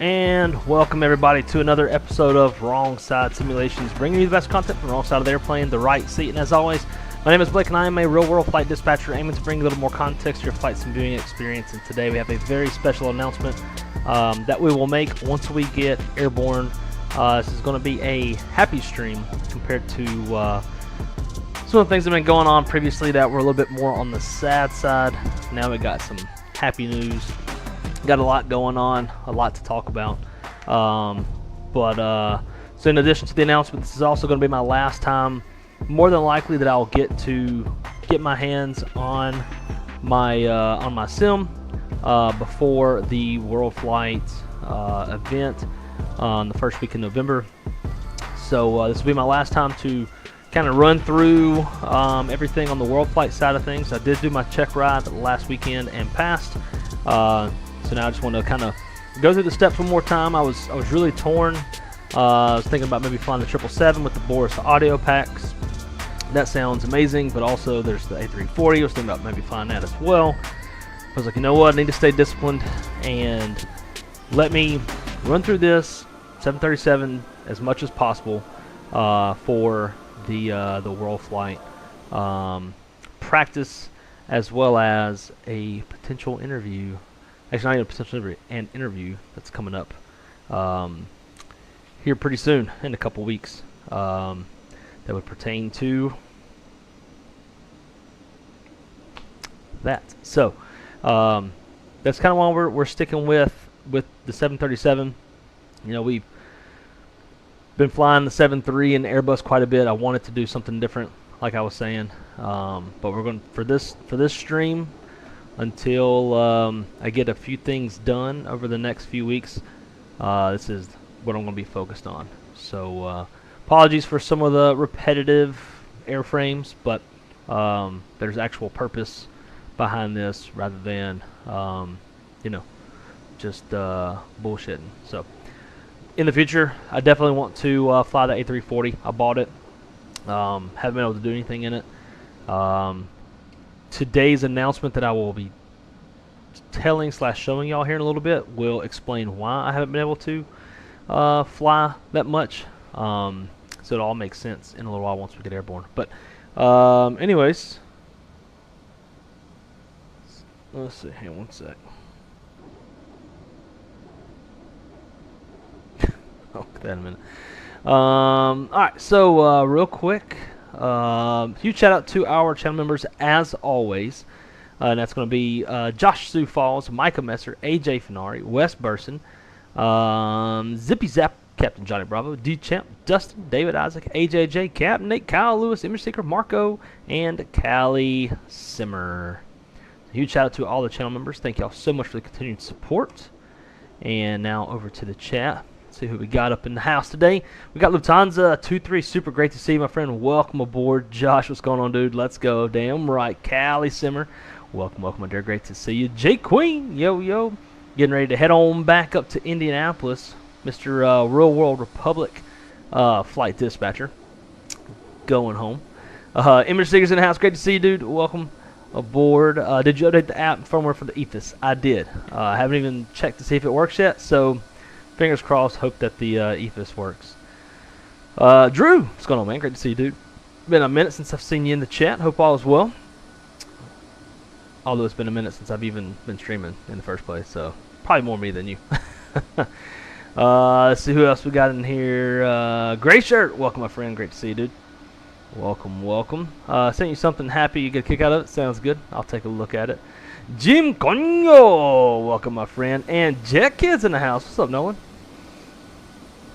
And welcome everybody to another episode of Wrong Side Simulations, bringing you the best content from the wrong side of the airplane, the right seat. And as always, my name is Blake and I am a real-world flight dispatcher aiming to bring a little more context to your flight sim viewing experience. And today we have a very special announcement that we will make once we get airborne. This is going to be a happy stream compared to some of the things that have been going on previously that were a little bit more on the sad side. Now we got some happy news. Got a lot going on, a lot to talk about. So in addition to the announcement, this is also going to be my last time, more than likely, that I'll get to get my hands on my sim before the World Flight event on the first week in November. So this will be my last time to kind of run through everything on the World Flight side of things. I did do my check ride last weekend and passed. So now I just want to kind of go through the steps one more time. I was really torn. I was thinking about maybe flying the 777 with the Boris audio packs. That sounds amazing, but also there's the A340. I was thinking about maybe flying that as well. I was like, you know what? I need to stay disciplined and let me run through this 737 as much as possible for the World Flight practice, as well as a potential interview. Actually, not even a potential interview, an interview that's coming up here pretty soon, in a couple weeks, that would pertain to that. So that's kind of why we're sticking with the 737. You know, we've been flying the 737 and Airbus quite a bit. I wanted to do something different, like I was saying, but we're going for this stream until I get a few things done over the next few weeks. This is what I'm going to be focused on. So apologies for some of the repetitive airframes, but there's actual purpose behind this rather than just bullshitting. So in the future, I definitely want to fly the A340. I bought it. Haven't been able to do anything in it. Today's announcement that I will be telling / showing y'all here in a little bit will explain why I haven't been able to fly that much. So it all makes sense in a little while once we get airborne. But anyways, let's see. Hang on one sec. I'll get that in a minute. Alright, so real quick, huge shout out to our channel members as always. And that's going to be Josh Sioux Falls, Micah Messer, AJ Finari, Wes Burson, Zippy Zap, Captain Johnny Bravo, D-Champ, Dustin, David Isaac, AJJ, Captain Nate, Kyle Lewis, Image Seeker, Marco, and Callie Simmer. Huge shout out to all the channel members. Thank y'all so much for the continued support. And now over to the chat. See who we got up in the house today. We got Lufthansa 23. Super great to see you, my friend. Welcome aboard. Josh, what's going on, dude? Let's go. Damn right. Callie Simmer. Welcome, my dear. Great to see you. Jake Queen. Yo. Getting ready to head on back up to Indianapolis. Mr. Real World Republic flight dispatcher. Going home. Image Seekers in the house. Great to see you, dude. Welcome aboard. Did you update the app and firmware for the EFIS? I did. I haven't even checked to see if it works yet, so fingers crossed. Hope that the EFIS works. Drew, what's going on, man? Great to see you, dude. Been a minute since I've seen you in the chat. Hope all is well. Although it's been a minute since I've even been streaming in the first place, so probably more me than you. Let's see who else we got in here. Gray Shirt, welcome, my friend. Great to see you, dude. Welcome. Sent you something happy you get a kick out of it. Sounds good. I'll take a look at it. Jim Coño, welcome, my friend. And Jet Kid's in the house. What's up, Nolan?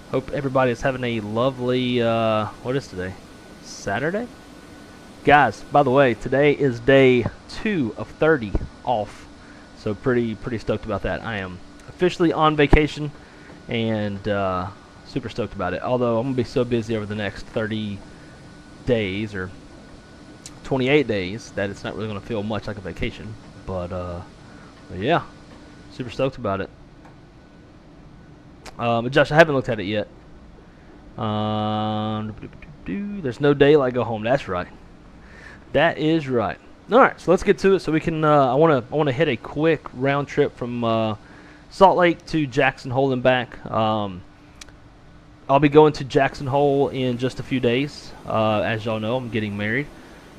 Hope everybody is having a lovely, what is today? Saturday? Guys, by the way, today is day 2 of 30 off. So pretty stoked about that. I am officially on vacation and super stoked about it. Although I'm going to be so busy over the next 30 days or 28 days that it's not really going to feel much like a vacation. But yeah, super stoked about it. Josh, I haven't looked at it yet. There's no daylight, go home. That's right. That is right. All right, so let's get to it. So we can. I want to hit a quick round trip from Salt Lake to Jackson Hole and back. I'll be going to Jackson Hole in just a few days. As y'all know, I'm getting married.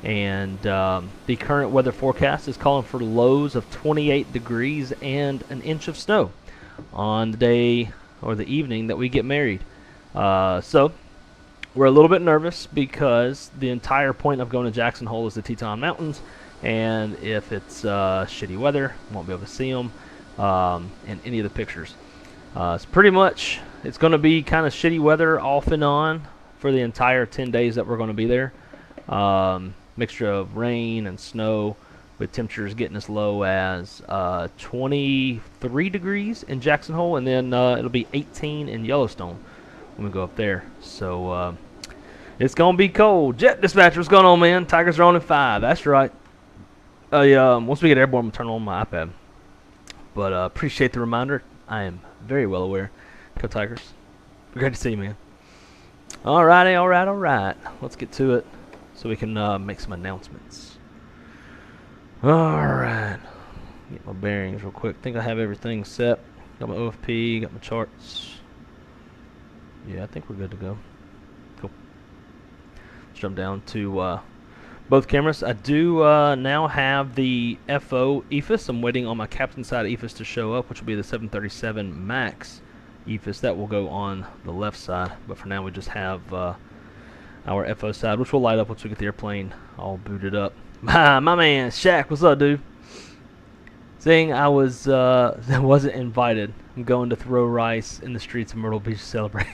And the current weather forecast is calling for lows of 28 degrees and an inch of snow on the day or the evening that we get married. So we're a little bit nervous because the entire point of going to Jackson Hole is the Teton Mountains. And if it's shitty weather, won't be able to see them in any of the pictures. It's pretty much, it's going to be kind of shitty weather off and on for the entire 10 days that we're going to be there. Mixture of rain and snow with temperatures getting as low as 23 degrees in Jackson Hole, and then it'll be 18 in Yellowstone when we go up there. So it's going to be cold. Jet Dispatcher, what's going on, man? Tigers are on in 5. That's right. Once we get airborne, I'm going to turn on my iPad. But appreciate the reminder. I am very well aware. Go Tigers. Great to see you, man. Alrighty, alright. Let's get to it so we can make some announcements. Alright. Get my bearings real quick. Think I have everything set. Got my OFP, got my charts. Yeah, I think we're good to go. Cool. Let's jump down to both cameras. I do now have the FO EFIS. I'm waiting on my captain side EFIS to show up, which will be the 737 MAX EFIS. That will go on the left side. But for now, we just have our FO side, which will light up once we get the airplane all booted up. My man, Shaq, what's up, dude? Saying I wasn't invited. I'm going to throw rice in the streets of Myrtle Beach to celebrate.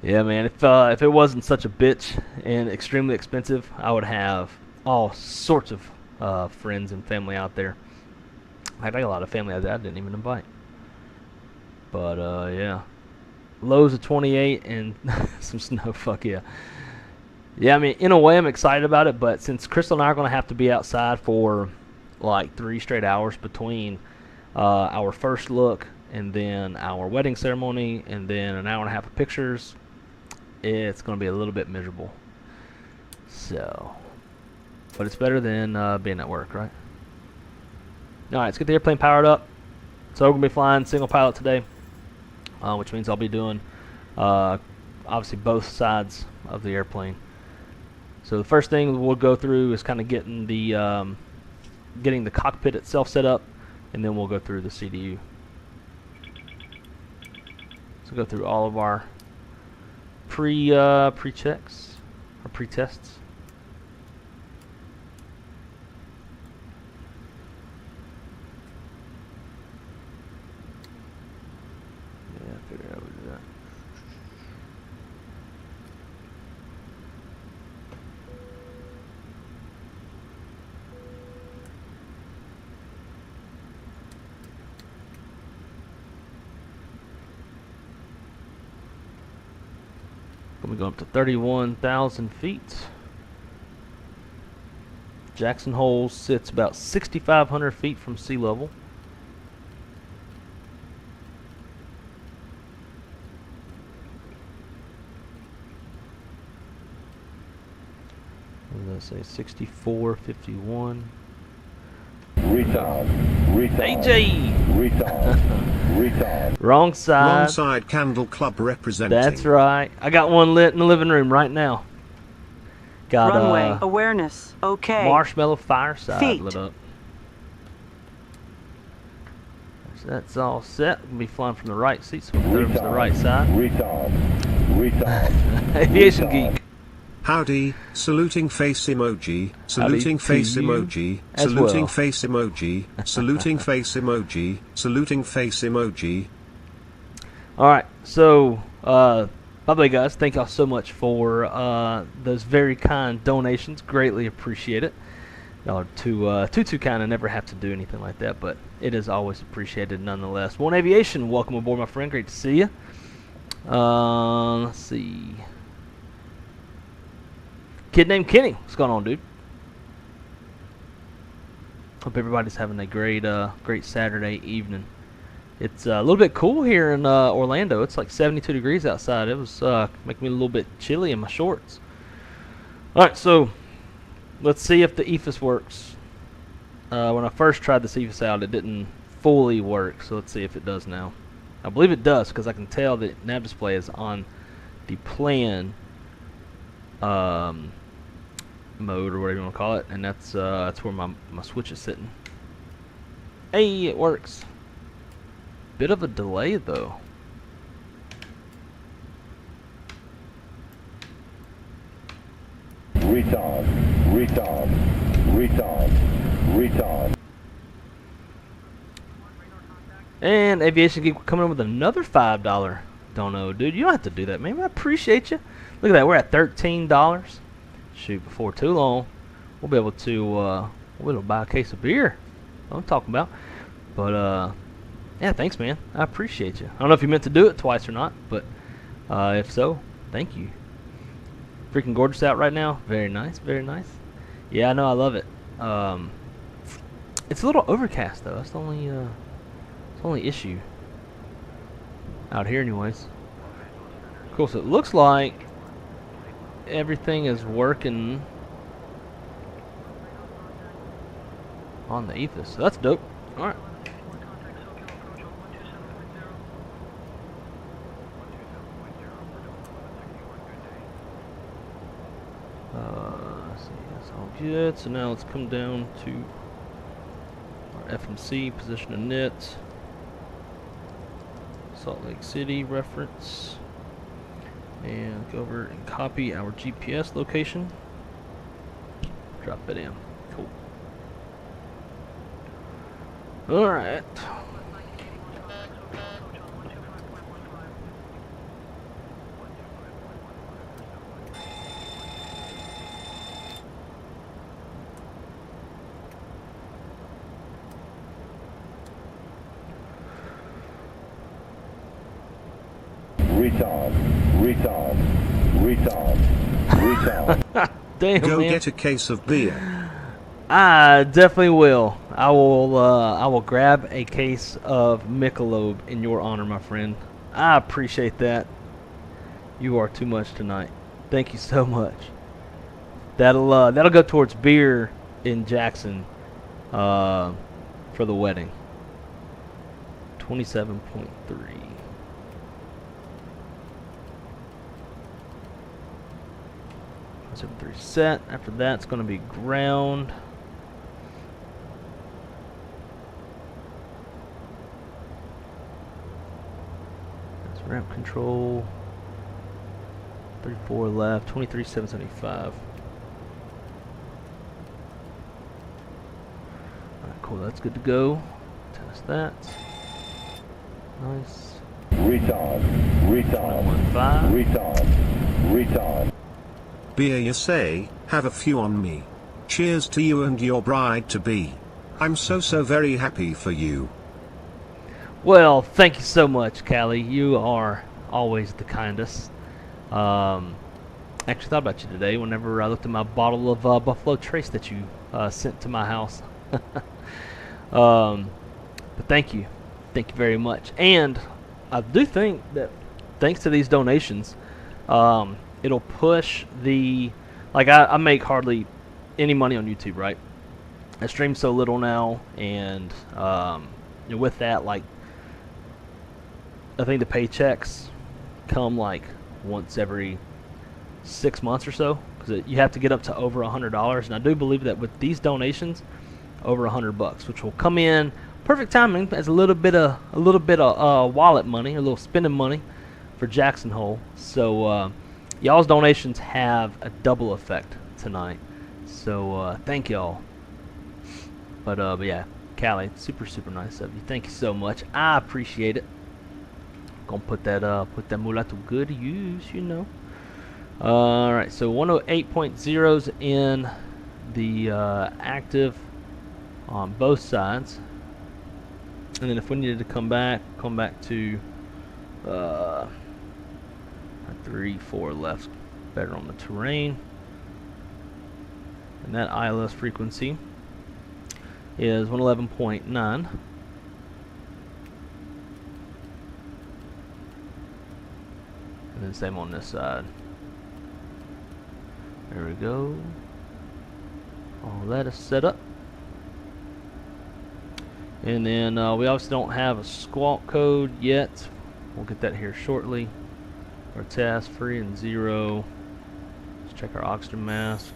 Yeah, man. If it wasn't such a bitch and extremely expensive, I would have all sorts of friends and family out there. I got a lot of family out there I didn't even invite. But yeah, lows of 28 and some snow. Fuck yeah. Yeah, I mean, in a way, I'm excited about it. But since Crystal and I are going to have to be outside for like 3 straight hours between our first look and then our wedding ceremony and then an hour and a half of pictures, it's going to be a little bit miserable. So, but it's better than being at work, right? All right, let's get the airplane powered up. So we're going to be flying single pilot today, which means I'll be doing obviously both sides of the airplane. So the first thing we'll go through is kind of getting the cockpit itself set up, and then we'll go through the CDU. So go through all of our pre-checks or pre-tests. Yeah, I figured out how to do that. We go up to 31,000 feet. Jackson Hole sits about 6,500 feet from sea level. What did I say? 6451. Retard. AJ! Retard. Wrong side. Wrong side Candle Club representing. That's right. I got one lit in the living room right now. Got runway awareness. Okay. Marshmallow fireside Feet. lit up. So that's all set. We'll be flying from the right seat, so we'll go to the right side. Retard. Aviation geek. Howdy, saluting face emoji, saluting Howdy face to you emoji, as saluting well. face emoji, saluting face emoji, saluting face emoji. All right, so by the way, guys, thank y'all so much for those very kind donations. Greatly appreciate it. Y'all are too kind and never have to do anything like that, but it is always appreciated nonetheless. One Aviation, welcome aboard, my friend. Great to see you. Let's see. Kid named Kenny, what's going on, dude? Hope everybody's having a great Saturday evening. It's a little bit cool here in Orlando. It's like 72 degrees outside. It was making me a little bit chilly in my shorts. All right, so let's see if the EFIS works. When I first tried this EFIS out, it didn't fully work. So let's see if it does now. I believe it does because I can tell that nav display is on the plan mode or whatever you want to call it, and that's where my switch is sitting. Hey, it works. Bit of a delay though. Retard, retard, retard, retard. And Aviation Geek coming in with another $5 dono. Dude, you don't have to do that, man. I appreciate you. Look at that, we're at $13. Shoot, before too long, we'll be able to buy a case of beer. That's what I'm talking about. But yeah, thanks, man. I appreciate you. I don't know if you meant to do it twice or not, but if so, thank you. Freaking gorgeous out right now. Very nice, very nice. Yeah, I know, I love it. It's a little overcast though. That's the only issue out here, anyways. Cool. So it looks like everything is working on the Aethys. So that's dope. All right. Let's see, that's all good. So now let's come down to our FMC position of net. Salt Lake City reference. And go over and copy our GPS location. Drop it in. Cool. Alright. Retard, retard, retard, retard. Damn, Go man. get a case of beer. I definitely will. I will grab a case of Michelob in your honor, my friend. I appreciate that. You are too much tonight. Thank you so much. That'll go towards beer in Jackson for the wedding. 27.3. 73 set. After that, it's going to be ground. That's ramp control. 34 left. 23,775. Alright, cool. That's good to go. Test that. Nice. Retard, retard, 21.5. retard, retard. Beer, you say? Have a few on me. Cheers to you and your bride-to-be. I'm so very happy for you. Well, thank you so much, Callie. You are always the kindest. Actually thought about you today whenever I looked at my bottle of Buffalo Trace that you sent to my house. But thank you. Thank you very much. And I do think that thanks to these donations, it'll push the... Like, I make hardly any money on YouTube, right? I stream so little now, and you know, with that, like, I think the paychecks come like once every 6 months or so, because you have to get up to over $100, and I do believe that with these donations, over $100, which will come in perfect timing as a little bit of wallet money, a little spending money for Jackson Hole. So y'all's donations have a double effect tonight. So thank y'all. But yeah, Callie, super nice of you. Thank you so much. I appreciate it. Gonna put that moolah to good use, you know. All right, so 108.0's in the active on both sides, and then if we needed to come back to 3-4 left, better on the terrain, and that ILS frequency is 111.9. And then same on this side. There we go. All that is set up. And then we obviously don't have a squawk code yet. We'll get that here shortly. Our test free and 0. Let's check our oxygen mask.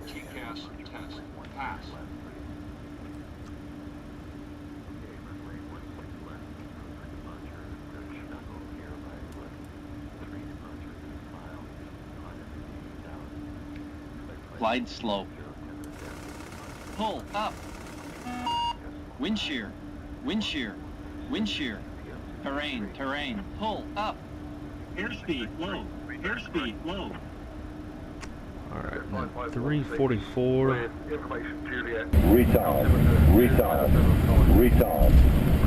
TCAS test pass. Glide slow. Pull up. Wind shear. Wind shear. Wind shear. Terrain. Terrain. Pull up. Airspeed low. Airspeed low. Alright, 344. Retard. Retard. Retard.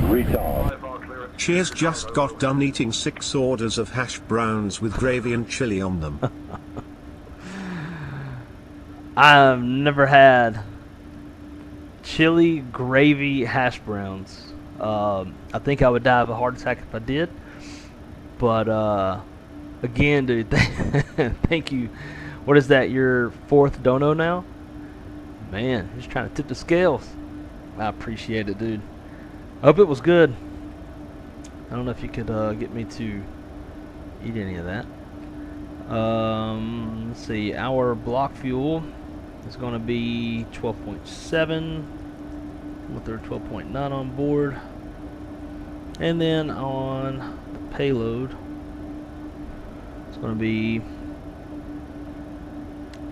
Retard. Cheers, just got done eating 6 orders of hash browns with gravy and chili on them. I've never had chili gravy hash browns. I think I would die of a heart attack if I did. But again, dude, thank you. What is that? Your 4th dono now? Man, just trying to tip the scales. I appreciate it, dude. I hope it was good. I don't know if you could get me to eat any of that. Let's see. Our block fuel is going to be 12.7 with their 12.9 on board. And then on the payload, it's going to be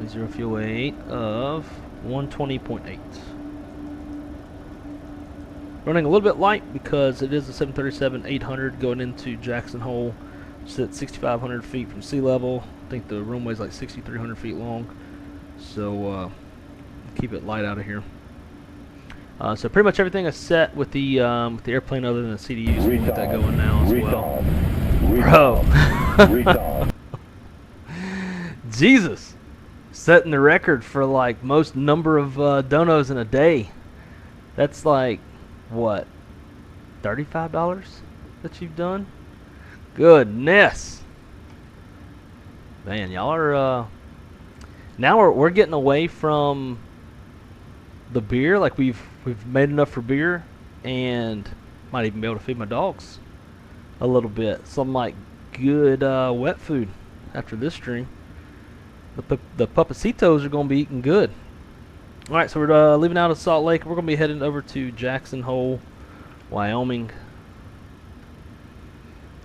0 fuel weight of 120.8. Running a little bit light because it is a 737-800 going into Jackson Hole. It's at 6,500 feet from sea level. I think the runway is like 6,300 feet long. So keep it light out of here. So pretty much everything is set with the airplane other than the CDU. So we'll get that going now as well. Bro. Retard. Jesus. Setting the record for like most number of donos in a day. That's like, what, $35 that you've done? Goodness. Man, y'all are now we're getting away from the beer. Like we've made enough for beer, and might even be able to feed my dogs a little bit. Some like good wet food after this stream. The Papacitos are going to be eating good. All right, so we're leaving out of Salt Lake. We're going to be heading over to Jackson Hole, Wyoming.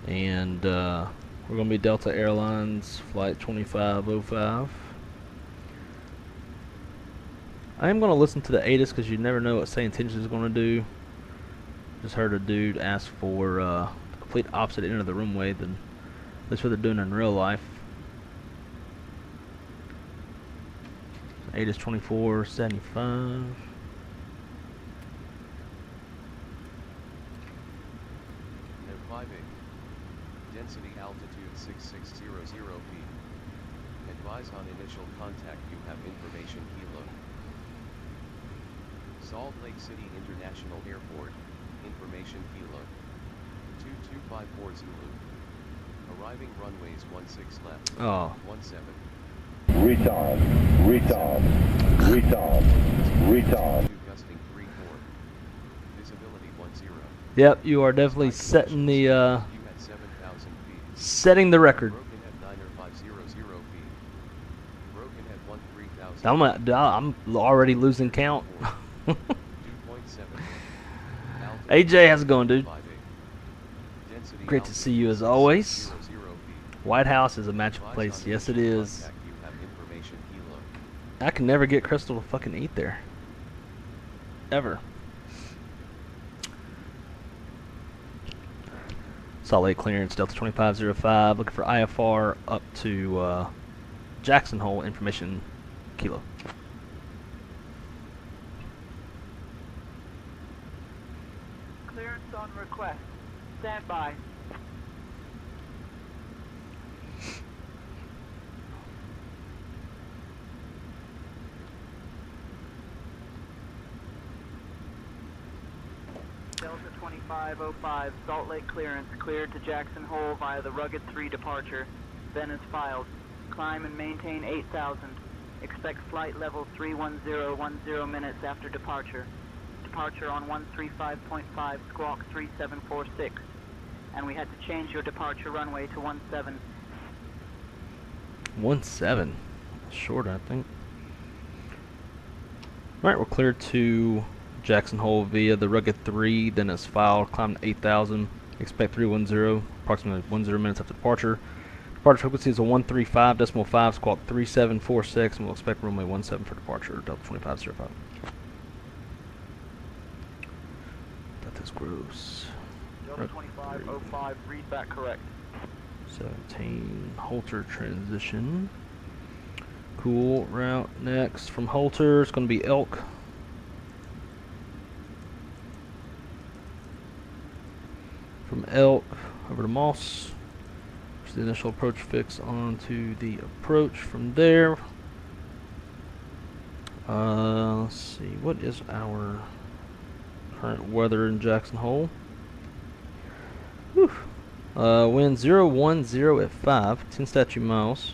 And we're going to be Delta Airlines Flight 2505. I am going to listen to the ATIS because you never know what Say Intentions is going to do. Just heard a dude ask for the complete opposite end of the runway than that's what they're doing in real life. ATIS 2475. Density altitude 6600 feet. Advise on initial contact you have information Kilo. Salt Lake City International Airport, information Kilo. 2254 Zulu. Arriving runways 16 left. Oh. 17. Retard. Retard. Retard. Retard. Gusting 34. Visibility 10. Yep, you are definitely setting the setting the record. Broken at 90500 feet. Broken at 13,000. I'm already losing count. 2.7. AJ, how's it going, dude? 58. Density Great to see you as always. 600 feet. White House is a magical place. Yes, it is. Contact you have information Kilo. I can never get Crystal to fucking eat there. Ever. Salt Lake clearance, Delta 2505. Looking for IFR up to Jackson Hole, information Kilo. Clearance on request. Stand by. Delta 2505, Salt Lake clearance, cleared to Jackson Hole via the Rugged 3 departure. Then is filed. Climb and maintain 8,000. Expect flight level 31010 minutes after departure. Departure on 135.5 squawk 3746. And we had to change your departure runway to 17. 17. Short, I think. Alright, we're clear to Jackson Hole via the Rugged 3, then it's filed, climb to 8,000. Expect 310, approximately 10 minutes after departure. Departure frequency is a 135.5 squawk 3746, and we'll expect runway 17 for departure, Delta 2505. That is gross. Delta 2505, read back correct. 17, Holter transition. Cool, route next from Holter, it's going to be Elk. From Elk over to Moss. There's the initial approach fix onto the approach from there. Let's see, what is our current weather in Jackson Hole? Whew. Wind 010 at 5, 10 statute miles.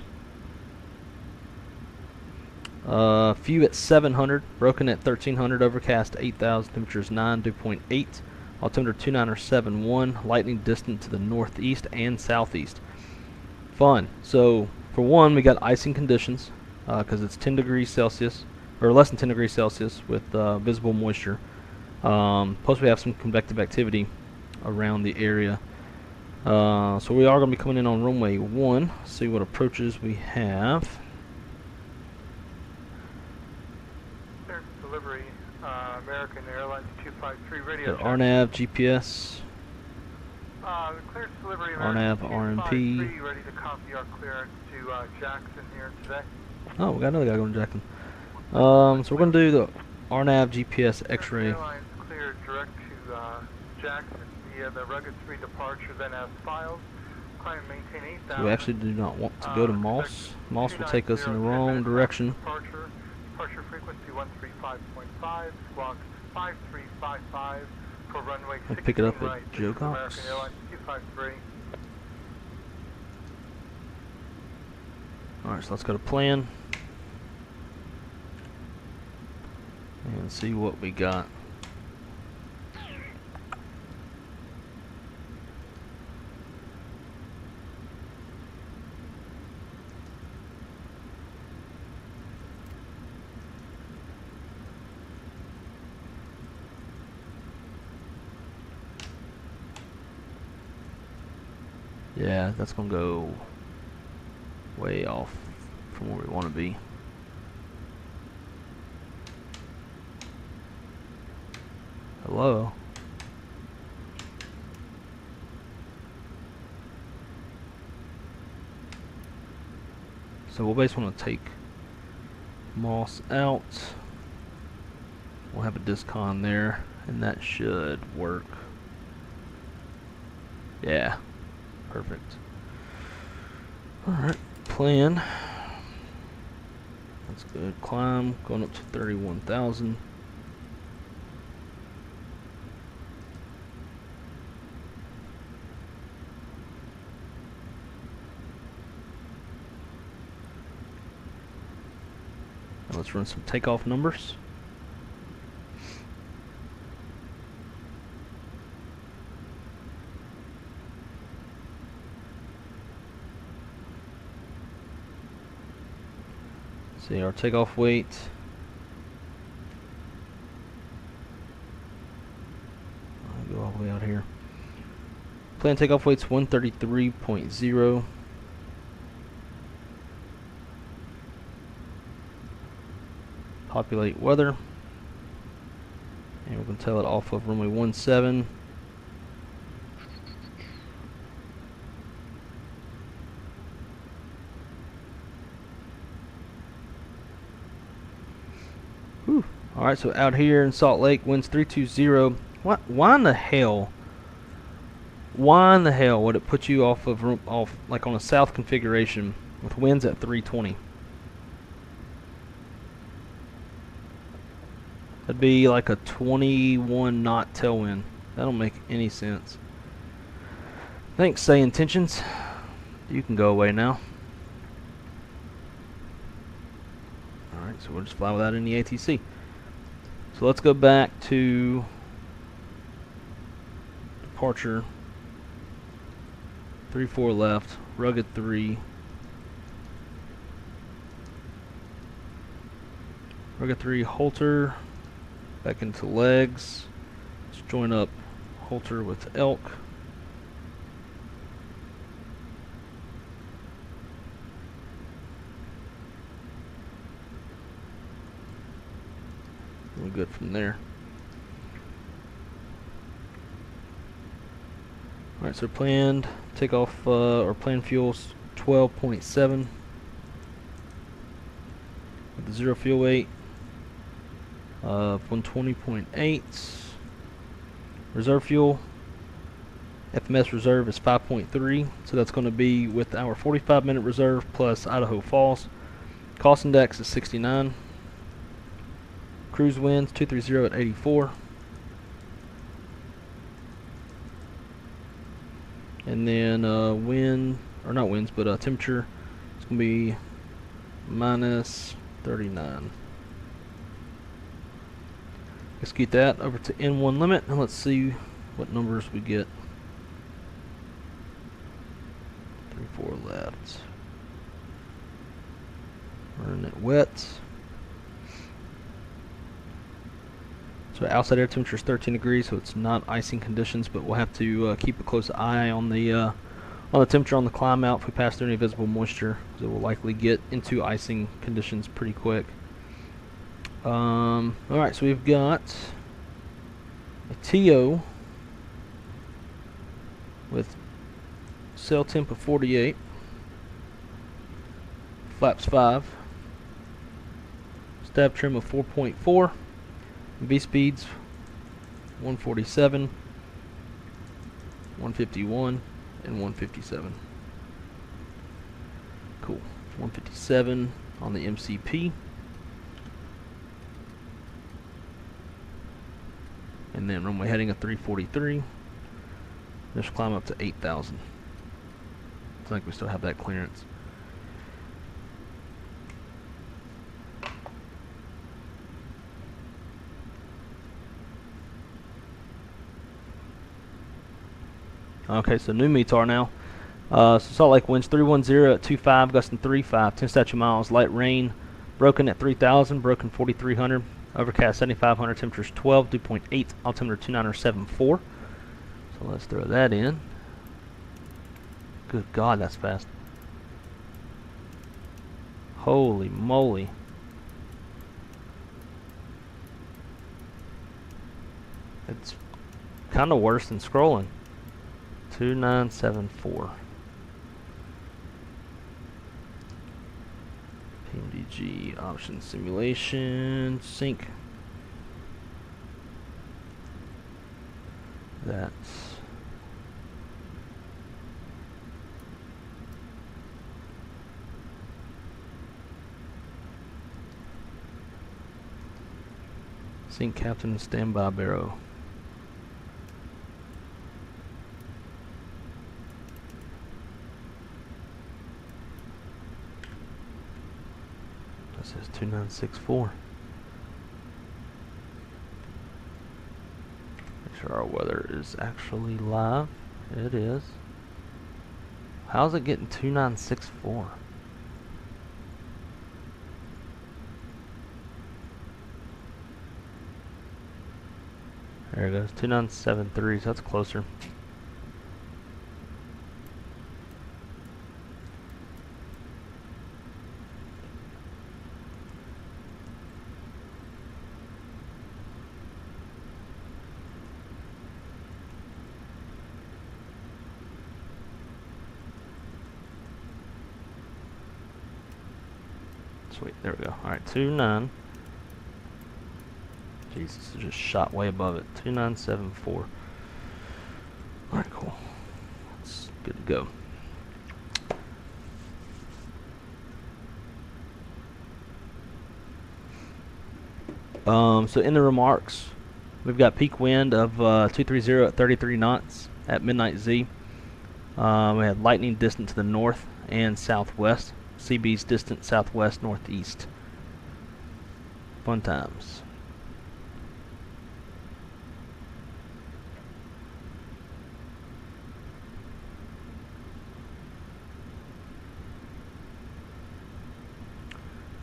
Few at 700, broken at 1300, overcast 8,000, temperatures 9, dew point 8, altimeter 2971, lightning distant to the northeast and southeast. Fun. So, for one, we got icing conditions, because it's 10 degrees Celsius, or less than 10 degrees Celsius with visible moisture. Plus we have some convective activity around the area. So we are going to be coming in on runway 1, see what approaches we have. Delivery, American Airlines 253 radio. Got RNAV, GPS, Clearance delivery, RNAV, American RMP. 253, ready to copy our clearance to Jackson here today. Oh, we got another guy going to Jackson. So we're going to do the RNAV, GPS, X-ray. Airlines cleared direct to Jackson via the Rugged 3 departure, then as filed. Climb and maintain 8,000. So we actually do not want to go to Moss. Moss will take us in the wrong direction. Departure frequency 135.5, squawk 5355 for runway 16 pick it up at right. Joe Cox. American Airlines 253. Alright, so let's go to plan and see what we got. Yeah, that's gonna go way off from where we want to be. Hello? So we'll basically want to take Moss out. We'll have a discon there, and that should work. Yeah. Perfect. Alright, plan. That's good. Climb, going up to 31,000. Now let's run some takeoff numbers. See our takeoff weight. I'll go all the way out here. Planned takeoff weight's 133.0. Populate weather. And we're going to tail it off of runway 17. Alright, so out here in Salt Lake, winds 320. Why in the hell? Why in the hell would it put you off like on a south configuration with winds at 320? That'd be like a 21 knot tailwind. That don't make any sense. Thanks, Say Intentions. You can go away now. Alright, so we'll just fly without any ATC. So let's go back to departure 34 left, rugged 3, rugged 3, halter, back into legs. Let's join up halter with elk. We're good from there. Alright, so planned takeoff or planned fuel's 12.7 with the 0 fuel weight of 120.8. Reserve fuel, FMS reserve is 5.3, so that's going to be with our 45-minute reserve plus Idaho Falls. Cost index is 69. Cruise winds 230 at 84. And then wind, or not winds, but temperature is going to be minus 39. Execute that over to N1 limit, and let's see what numbers we get. 34 left. Running it wet. So outside air temperature is 13 degrees, so it's not icing conditions, but we'll have to keep a close eye on the temperature on the climb out if we pass through any visible moisture, because it will likely get into icing conditions pretty quick. Alright, so we've got a TO with sail temp of 48, flaps 5, stab trim of 4.4, V speeds 147, 151, and 157. Cool. 157 on the MCP. And then runway heading of 343. Let's climb up to 8,000. I think we still have that clearance. Okay, so new METAR now. So Salt Lake winds 310 at 25, gusting 35, 10 statute miles. Light rain, broken at 3,000, broken 4,300. Overcast 7,500, temperatures 12, dew point 8, altimeter 2974. So let's throw that in. Good God, that's fast. Holy moly. It's kind of worse than scrolling. 2974. Pmdg option simulation sync. That's sync captain standby barrow. Says 2964. Make sure our weather is actually live. It is. How's it getting 2964? There it goes, 2973, so that's closer. Sweet, there we go. Alright, 29. Jesus, it just shot way above it. 2974. Alright, cool. That's good to go. So in the remarks, we've got peak wind of 230 at 33 knots at midnight Z. We had lightning distant to the north and southwest. CB's distant southwest northeast. Fun times.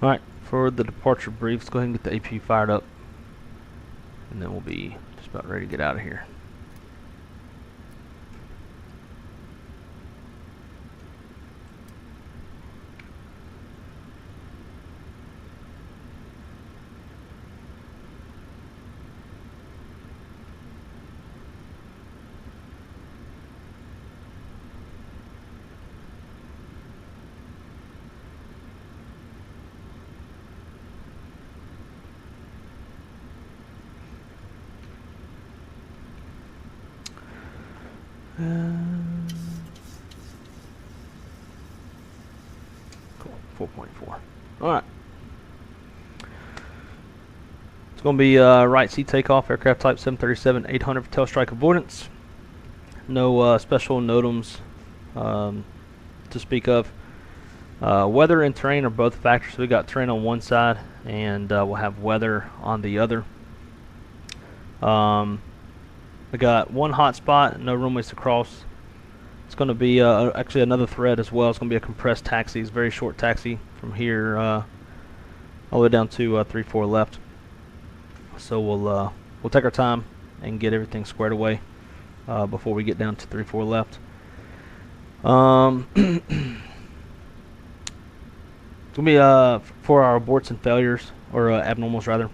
Alright, for the departure brief, let's go ahead and get the AP fired up. And then we'll be just about ready to get out of here. Cool, 4.4. Alright. It's going to be right seat takeoff, aircraft type 737-800 for tail strike avoidance. No special NOTAMs to speak of. Weather and terrain are both factors. So we got terrain on one side, and we'll have weather on the other. We got one hot spot, no runways to cross. It's going to be actually another thread as well. It's going to be a compressed taxi. It's a very short taxi from here all the way down to 3-4 left. So we'll take our time and get everything squared away before we get down to 3-4 left. It's going to be for our aborts and failures, or abnormals rather.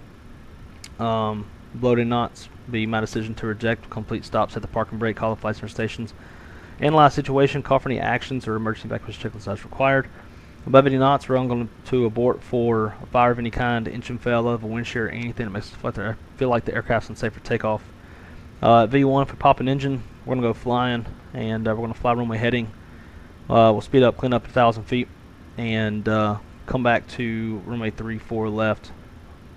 Loading knots, be my decision to reject, complete stops at the park and brake, call the flight center stations. Analyze situation, call for any actions or emergency evacuation checklist as required. Above 80 knots, we're going to abort for a fire of any kind, engine failure, a wind shear, anything that makes us feel like the aircraft's unsafe for takeoff. V1, if we pop an engine, we're going to go flying, and we're going to fly runway heading. We'll speed up, clean up 1,000 feet, and come back to runway 3-4 left,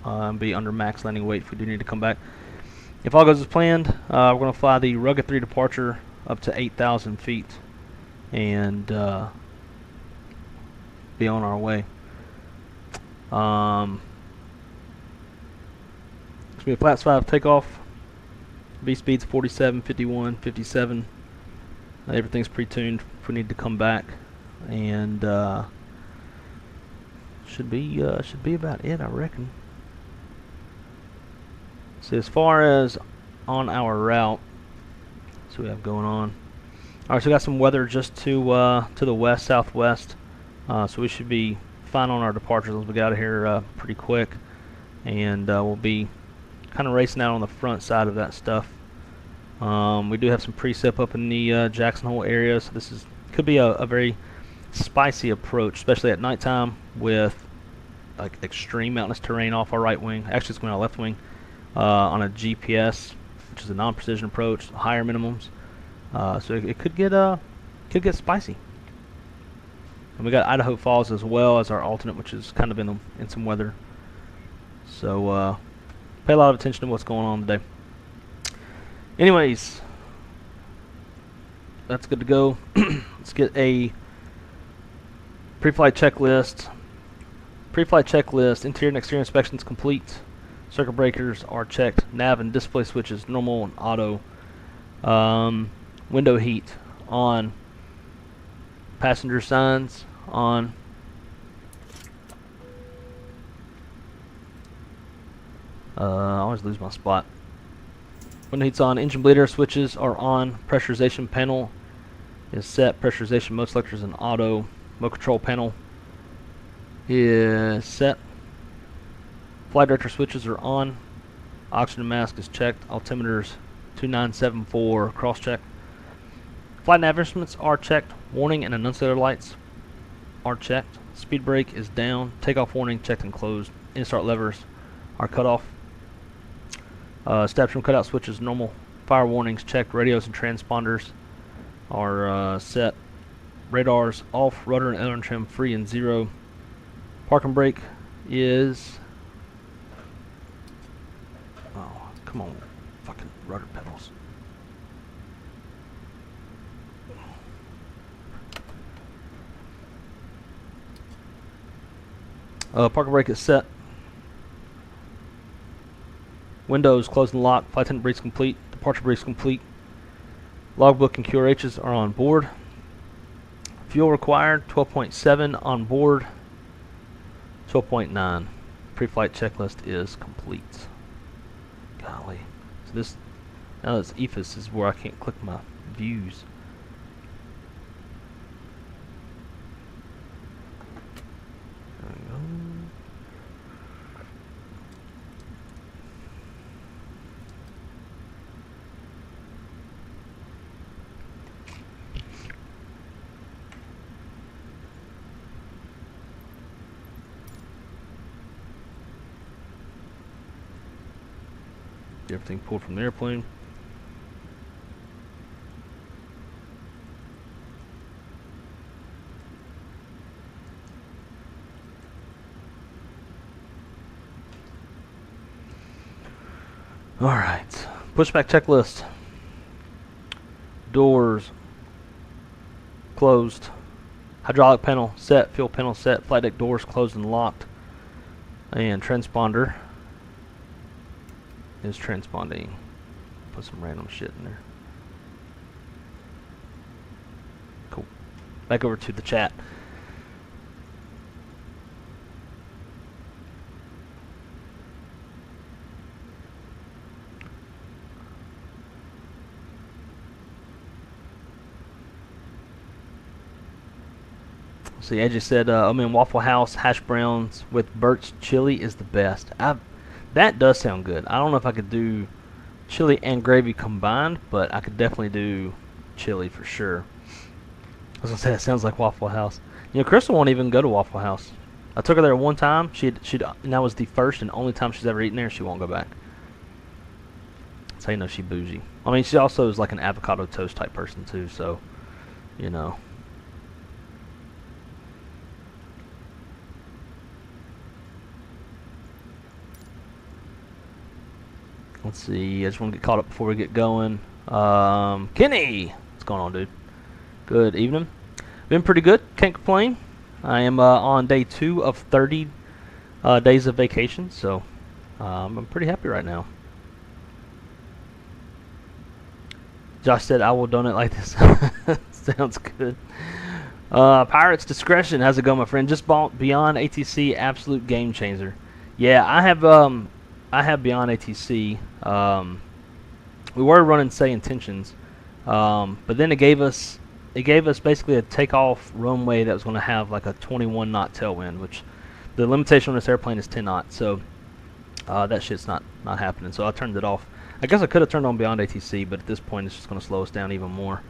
and be under max landing weight if we do need to come back. If all goes as planned, we're going to fly the Rugged 3 departure up to 8,000 feet and be on our way. It's going to be a flat 5 takeoff. V speeds 47, 51, 57. Everything's pre-tuned if we need to come back, and should be about it, I reckon. So as far as on our route, so we have going on. All right, so we got some weather just to the west, southwest. So we should be fine on our departures as we get out of here pretty quick, and we'll be kind of racing out on the front side of that stuff. We do have some precip up in the Jackson Hole area, so this could be a very spicy approach, especially at nighttime with like extreme mountainous terrain off our right wing. Actually, it's going on our left wing on a GPS, which is a non-precision approach, higher minimums. So it could get spicy. And we got Idaho Falls as well as our alternate, which is kind of in some weather. So pay a lot of attention to what's going on today. Anyways, that's good to go. Let's get a pre-flight checklist. Pre-flight checklist, interior and exterior inspections complete. Circuit breakers are checked. Nav and display switches, normal and auto. Window heat on. Passenger signs on. I always lose my spot. Window heat's on. Engine bleeder switches are on. Pressurization panel is set. Pressurization mode selector is in auto. Mode control panel is set. Flight director switches are on. Oxygen mask is checked. Altimeters 2974 cross check. Flight nav instruments are checked. Warning and annunciator lights are checked. Speed brake is down. Takeoff warning checked and closed. In-start levers are cut off. Step trim cutout switches normal. Fire warnings checked. Radios and transponders are set. Radars off. Rudder and aileron trim free and 0. Park and brake is... Oh, come on. Fucking rudder pedals. Park and brake is set. Windows closed and locked. Flight attendant briefs complete. Departure briefs complete. Logbook and QRHs are on board. Fuel required 12.7 on board. 12.9. Pre-flight checklist is complete. Golly. So this now this EFIS is where I can't click my views. There we go. Get everything pulled from the airplane. Alright, pushback checklist. Doors closed. Hydraulic panel set. Fuel panel set. Flight deck doors closed and locked. And transponder is transponding. Put some random shit in there. Cool. Back over to the chat. See, Edge said, I'm in Waffle House, hash browns with Burt's chili is the best. That does sound good. I don't know if I could do chili and gravy combined, but I could definitely do chili for sure. I was gonna say, that sounds like Waffle House. You know, Crystal won't even go to Waffle House. I took her there one time. And that was the first and only time she's ever eaten there. She won't go back. That's how you know she bougie. I mean, she also is like an avocado toast type person too. So, you know. Let's see, I just want to get caught up before we get going. Kenny! What's going on, dude? Good evening. Been pretty good, can't complain. I am on day 2 of 30 days of vacation, so I'm pretty happy right now. Josh said, I will donate like this. Sounds good. Pirates Discretion, how's it going, my friend? Just bought Beyond ATC, absolute game changer. Yeah, I have Beyond ATC. We were running Say Intentions, but then it gave us basically a takeoff runway that was going to have like a 21 knot tailwind, which the limitation on this airplane is 10 knots. So that shit's not happening. So I turned it off. I guess I could have turned on Beyond ATC, but at this point it's just going to slow us down even more.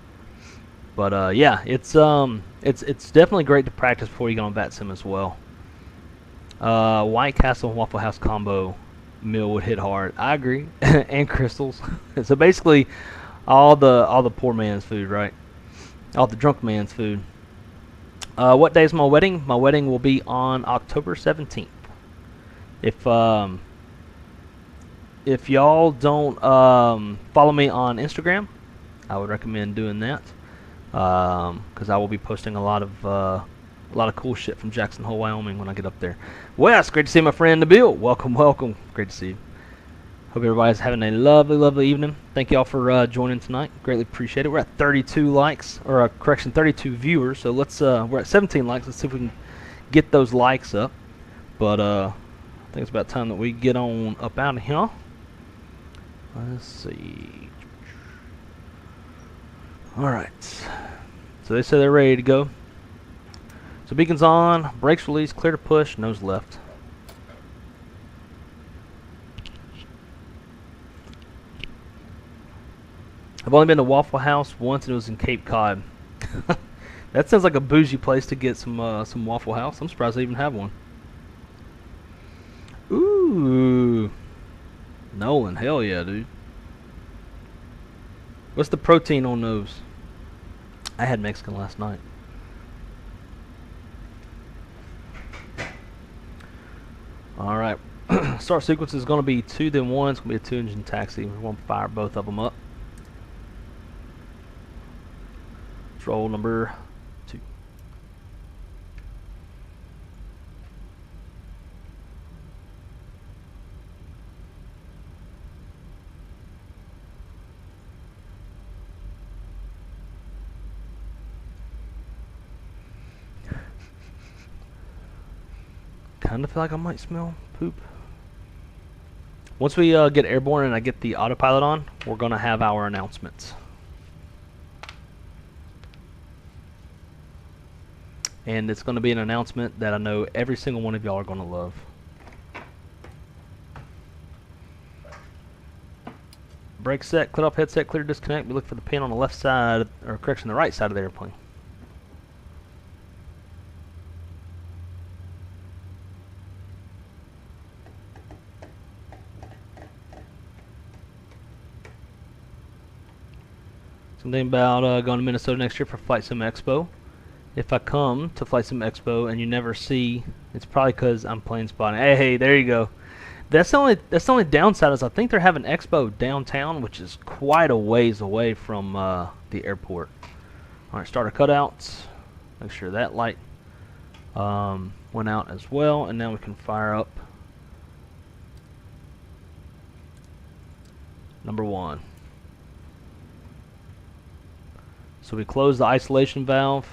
But yeah, it's definitely great to practice before you get on VATSIM as well. White Castle and Waffle House combo meal would hit hard. I agree. And crystals. So basically all the poor man's food, right? All the drunk man's food. What day is my wedding? My wedding will be on October 17th. If y'all don't follow me on Instagram, I would recommend doing that, because I will be posting a lot of cool shit from Jackson Hole, Wyoming when I get up there. Wes, great to see my friend Nabil. Welcome, welcome. Great to see you. Hope everybody's having a lovely, lovely evening. Thank y'all for joining tonight. Greatly appreciate it. We're at 32 likes, or correction, 32 viewers. So let's we're at 17 likes. Let's see if we can get those likes up. But I think it's about time that we get on up out of here. Let's see. All right. So they say they're ready to go. So beacons on, brakes released, clear to push, nose left. I've only been to Waffle House once, and it was in Cape Cod. That sounds like a bougie place to get some Waffle House. I'm surprised they even have one. Ooh, Nolan, hell yeah, dude. What's the protein on those? I had Mexican last night. Alright, start sequence is going to be 2 then 1. It's going to be a 2-engine taxi. We're going to fire both of them up. Roll number 2. kind of feel like I might smell poop. Once we get airborne and I get the autopilot on, we're going to have our announcements. And it's going to be an announcement that I know every single one of y'all are going to love. Brake set, clear off headset, clear disconnect. We look for the pin on the left side, or correction, the right side of the airplane. Something about going to Minnesota next year for Flight Sim Expo. If I come to Flight Sim Expo and you never see, it's probably because I'm plane spotting. Hey, there you go. That's the only downside is I think they're having expo downtown, which is quite a ways away from the airport. All right, starter cutouts. Make sure that light went out as well, and now we can fire up number 1. So we close the isolation valve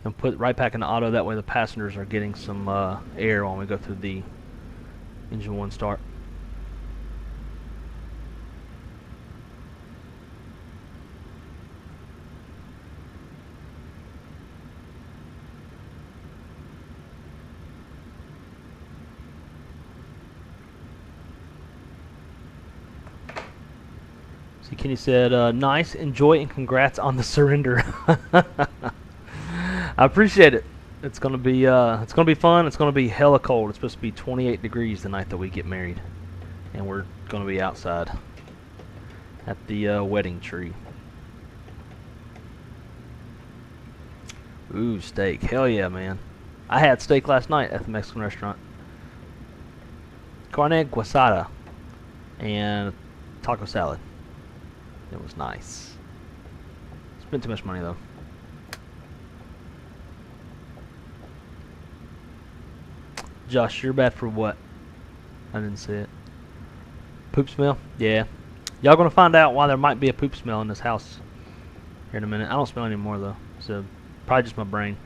and put it right back into auto. That way the passengers are getting some air when we go through the engine 1 start. See, Kenny said, nice, enjoy, and congrats on the surrender. I appreciate it. It's gonna be fun. It's gonna be hella cold. It's supposed to be 28 degrees the night that we get married, and we're gonna be outside at the wedding tree. Ooh, steak! Hell yeah, man! I had steak last night at the Mexican restaurant. Carne guisada and taco salad. It was nice. Spent too much money though. Josh, you're bad for what? I didn't see it. Poop smell? Yeah. Y'all gonna find out why there might be a poop smell in this house here in a minute. I don't smell anymore though, so probably just my brain.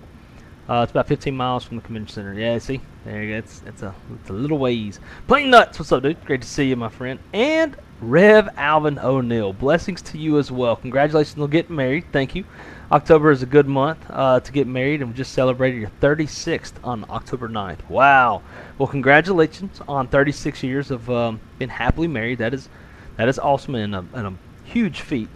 It's about 15 miles from the convention center. Yeah, see? There you go. It's a little ways. Plain Nuts, what's up, dude? Great to see you, my friend. And Rev Alvin O'Neill, blessings to you as well. Congratulations on getting married. Thank you. October is a good month to get married, and we just celebrated your 36th on October 9th. Wow. Well, congratulations on 36 years of being happily married. That is awesome and a huge feat.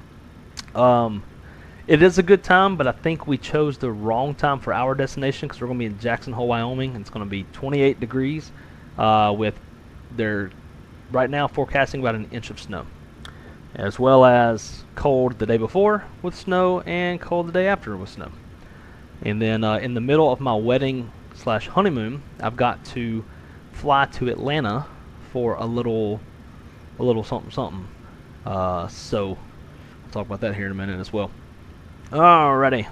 It is a good time, but I think we chose the wrong time for our destination because we're going to be in Jackson Hole, Wyoming, and it's going to be 28 degrees with their right now forecasting about an inch of snow, as well as cold the day before with snow and cold the day after with snow. And then in the middle of my wedding / honeymoon, I've got to fly to Atlanta for a little something. So we'll talk about that here in a minute as well. Alrighty,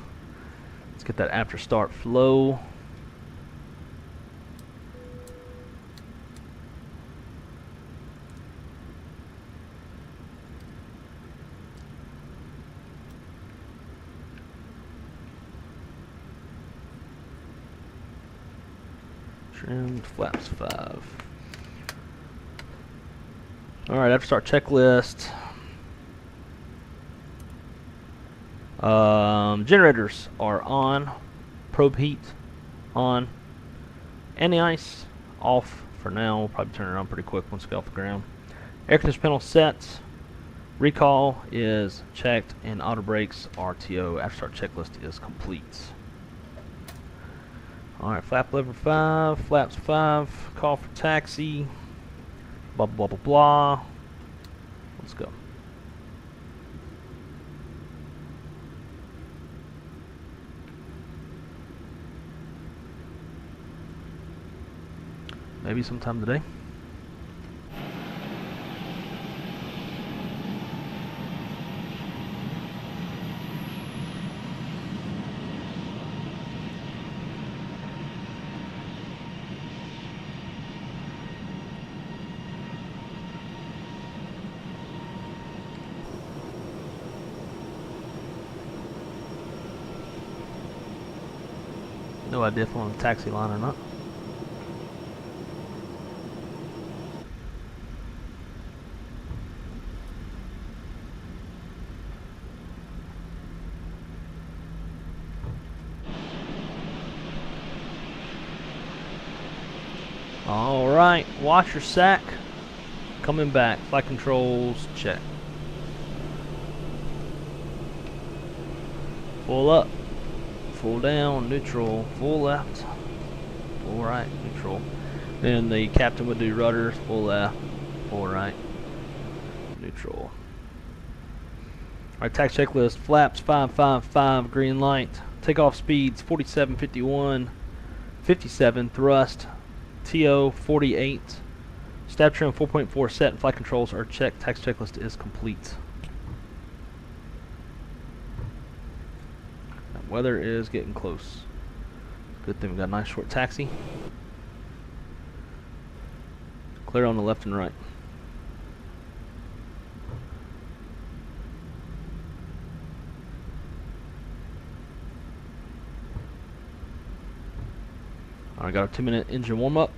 let's get that after start flow. Trimmed flaps 5. Alright, after start checklist. Generators are on. Probe heat on. Anti-ice off for now. We'll probably turn it on pretty quick once we get off the ground. Air conditioning panel set. Recall is checked, and auto brakes RTO. After start checklist is complete. Alright, flap lever 5, flaps 5, call for taxi, blah blah blah blah. Let's go. Maybe sometime today. No idea if I'm on the taxi line or not. Alright, washer sack. Coming back. Flight controls, check. Full up. Full down, neutral, full left. Full right, neutral. Then the captain would do rudders, full left, full right, neutral. Alright, tax checklist. Flaps 555, green light. Takeoff speeds 47, 51, 57. Thrust TO 48. Stab trim 4.4 set and flight controls are checked. Tax checklist is complete. That weather is getting close. Good thing we got a nice short taxi. Clear on the left and right. Alright, got a 2-minute engine warm up.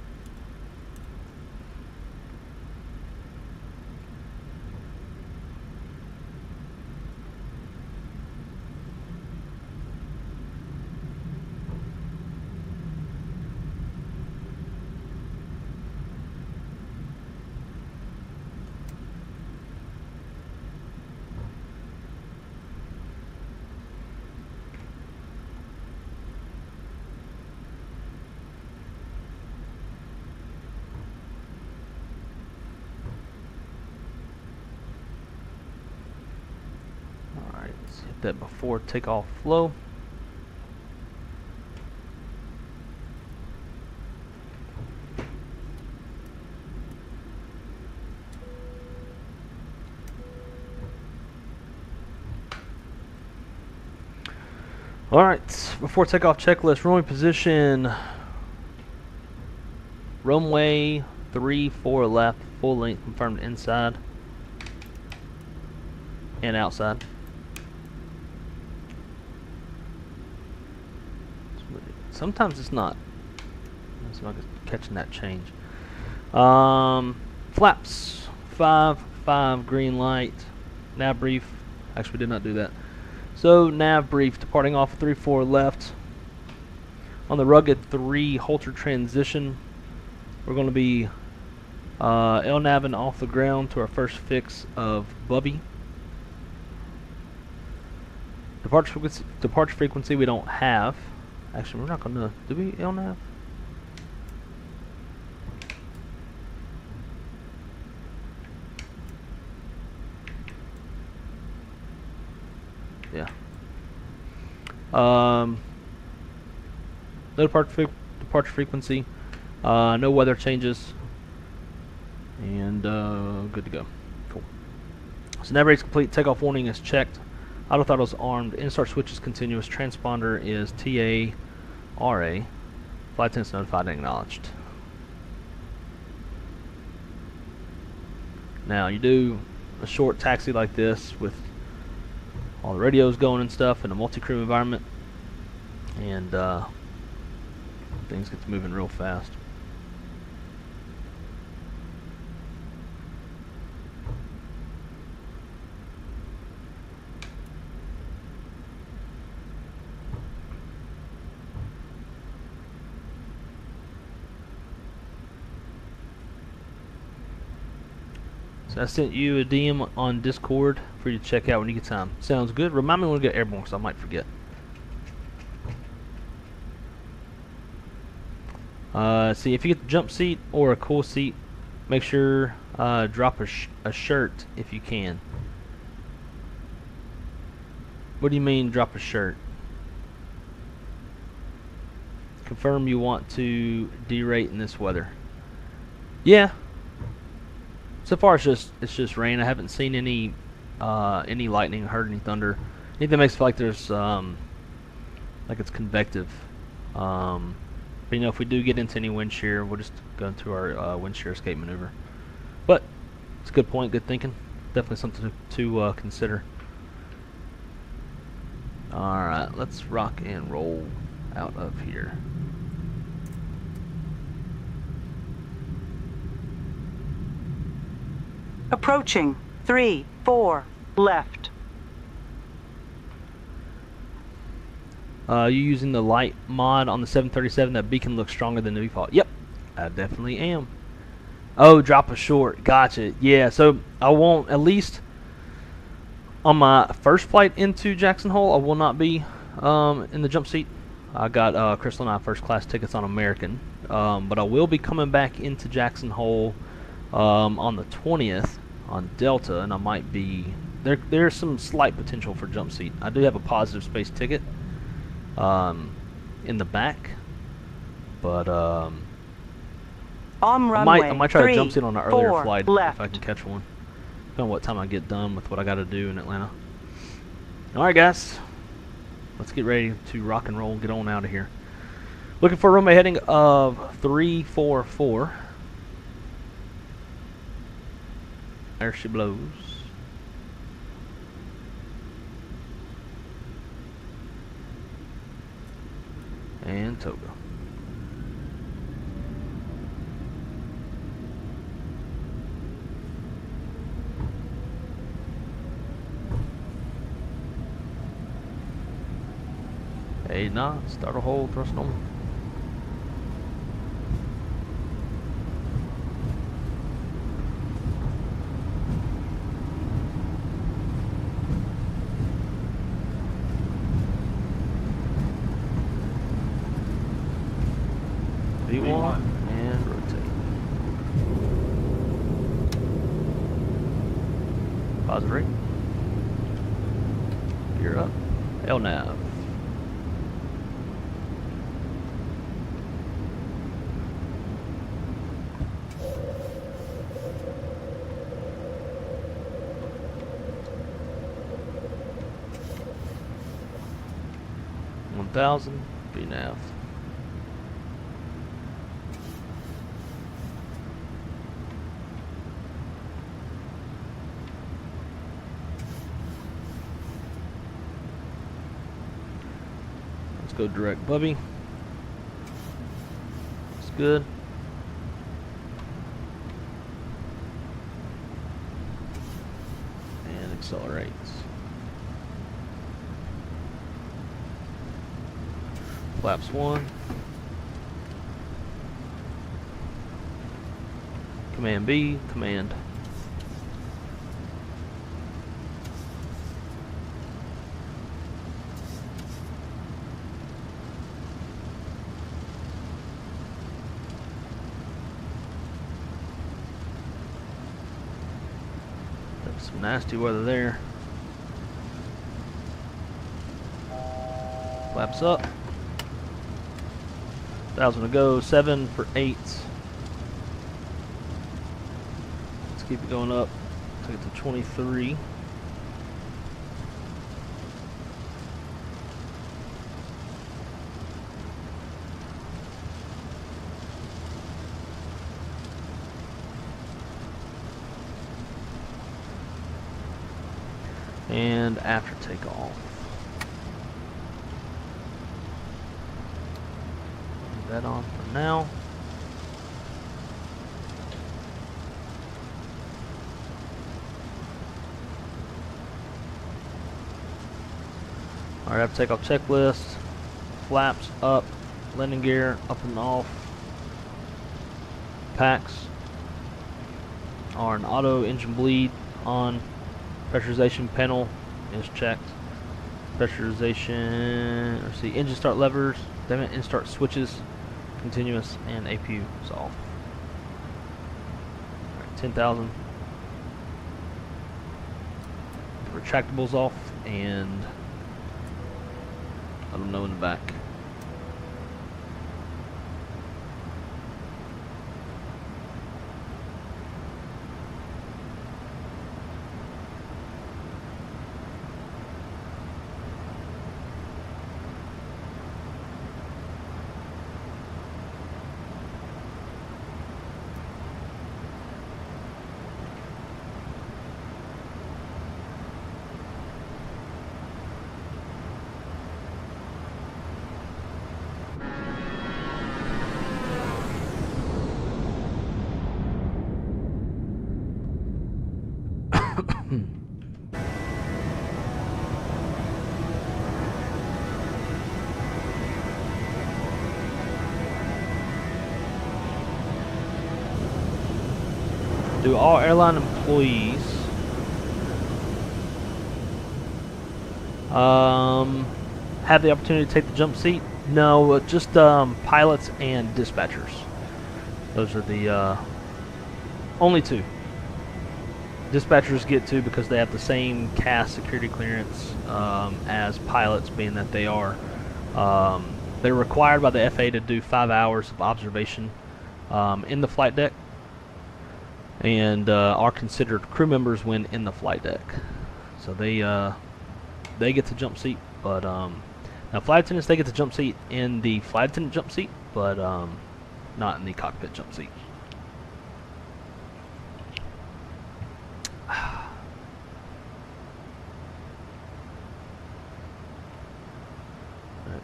Hit that before takeoff flow. Alright, before takeoff checklist, runway position. Runway 34 left, full length confirmed inside and outside. Sometimes it's not. Let's see if I'm catching that change. Flaps 5 green light. Nav brief. Actually, we did not do that. So nav brief departing off 34 left. On the rugged 3 halter transition, we're going to be LNAVing off the ground to our first fix of Bubby. Departure frequency we don't have. Actually, we're not going to... Do we LNAV? Yeah. No departure frequency. No weather changes. And good to go. Cool. So nav rate's complete. Takeoff warning is checked. Auto throttle's armed. Instart switch is continuous. Transponder is TA. RA. Flight attendants notified and acknowledged. Now you do a short taxi like this with all the radios going and stuff in a multi-crew environment, and things get to moving real fast. I sent you a DM on Discord for you to check out when you get time. Sounds good. Remind me when we get airborne, because I might forget. See, if you get the jump seat or a cool seat, make sure drop a shirt if you can. What do you mean drop a shirt? Confirm you want to derate in this weather. Yeah. So far, it's just rain. I haven't seen any lightning, heard any thunder. Anything that makes it feel like there's like it's convective. But you know, if we do get into any wind shear, we'll just go into our wind shear escape maneuver. But it's a good point, good thinking. Definitely something to consider. All right, let's rock and roll out of here. Approaching 3-4 left. You using the light mod on the 737? That beacon looks stronger than the default. Yep. I definitely am. Oh, drop a short. Gotcha. Yeah, so I won't, at least on my first flight into Jackson Hole, I will not be in the jump seat. I got Crystal and I first class tickets on American. But I will be coming back into Jackson Hole on the 20th on Delta, and I might be... There's some slight potential for jump seat. I do have a positive space ticket in the back, but on runway, I might try 3, to jump seat on an earlier 4 flight left. if I can catch one. Depending on what time I get done with what I got to do in Atlanta. Alright guys, let's get ready to rock and roll and get on out of here. Looking for a runway heading of 344. There she blows. And Toga. Hey, knots, start a hole, thrust on. V1 and rotate. Positive rate. Gear up. LNAV. VNAV. Let's go direct Bubby. It's good. And accelerates. Flaps 1. Command B, command. There's some nasty weather there. Flaps up. 1,000 to go, 7 for 8. Let's keep it going up. Take it to 23. And after takeoff. That on for now. Alright, I have to take off checklist. Flaps up, landing gear up and off. Packs are an auto engine bleed on. Pressurization panel is checked. Pressurization, let's see, engine start levers, damn it, engine start switches. Continuous and APU is off. Right, 10,000. Retractables off and let them know in the back. Do all airline employees have the opportunity to take the jump seat? No, just pilots and dispatchers. Those are the only two. Dispatchers get to because they have the same CAS security clearance as pilots, being that they are they're required by the FAA to do 5 hours of observation in the flight deck, and are considered crew members when in the flight deck. So they get the jump seat, but now flight attendants, they get the jump seat in the flight attendant jump seat, but not in the cockpit jump seat.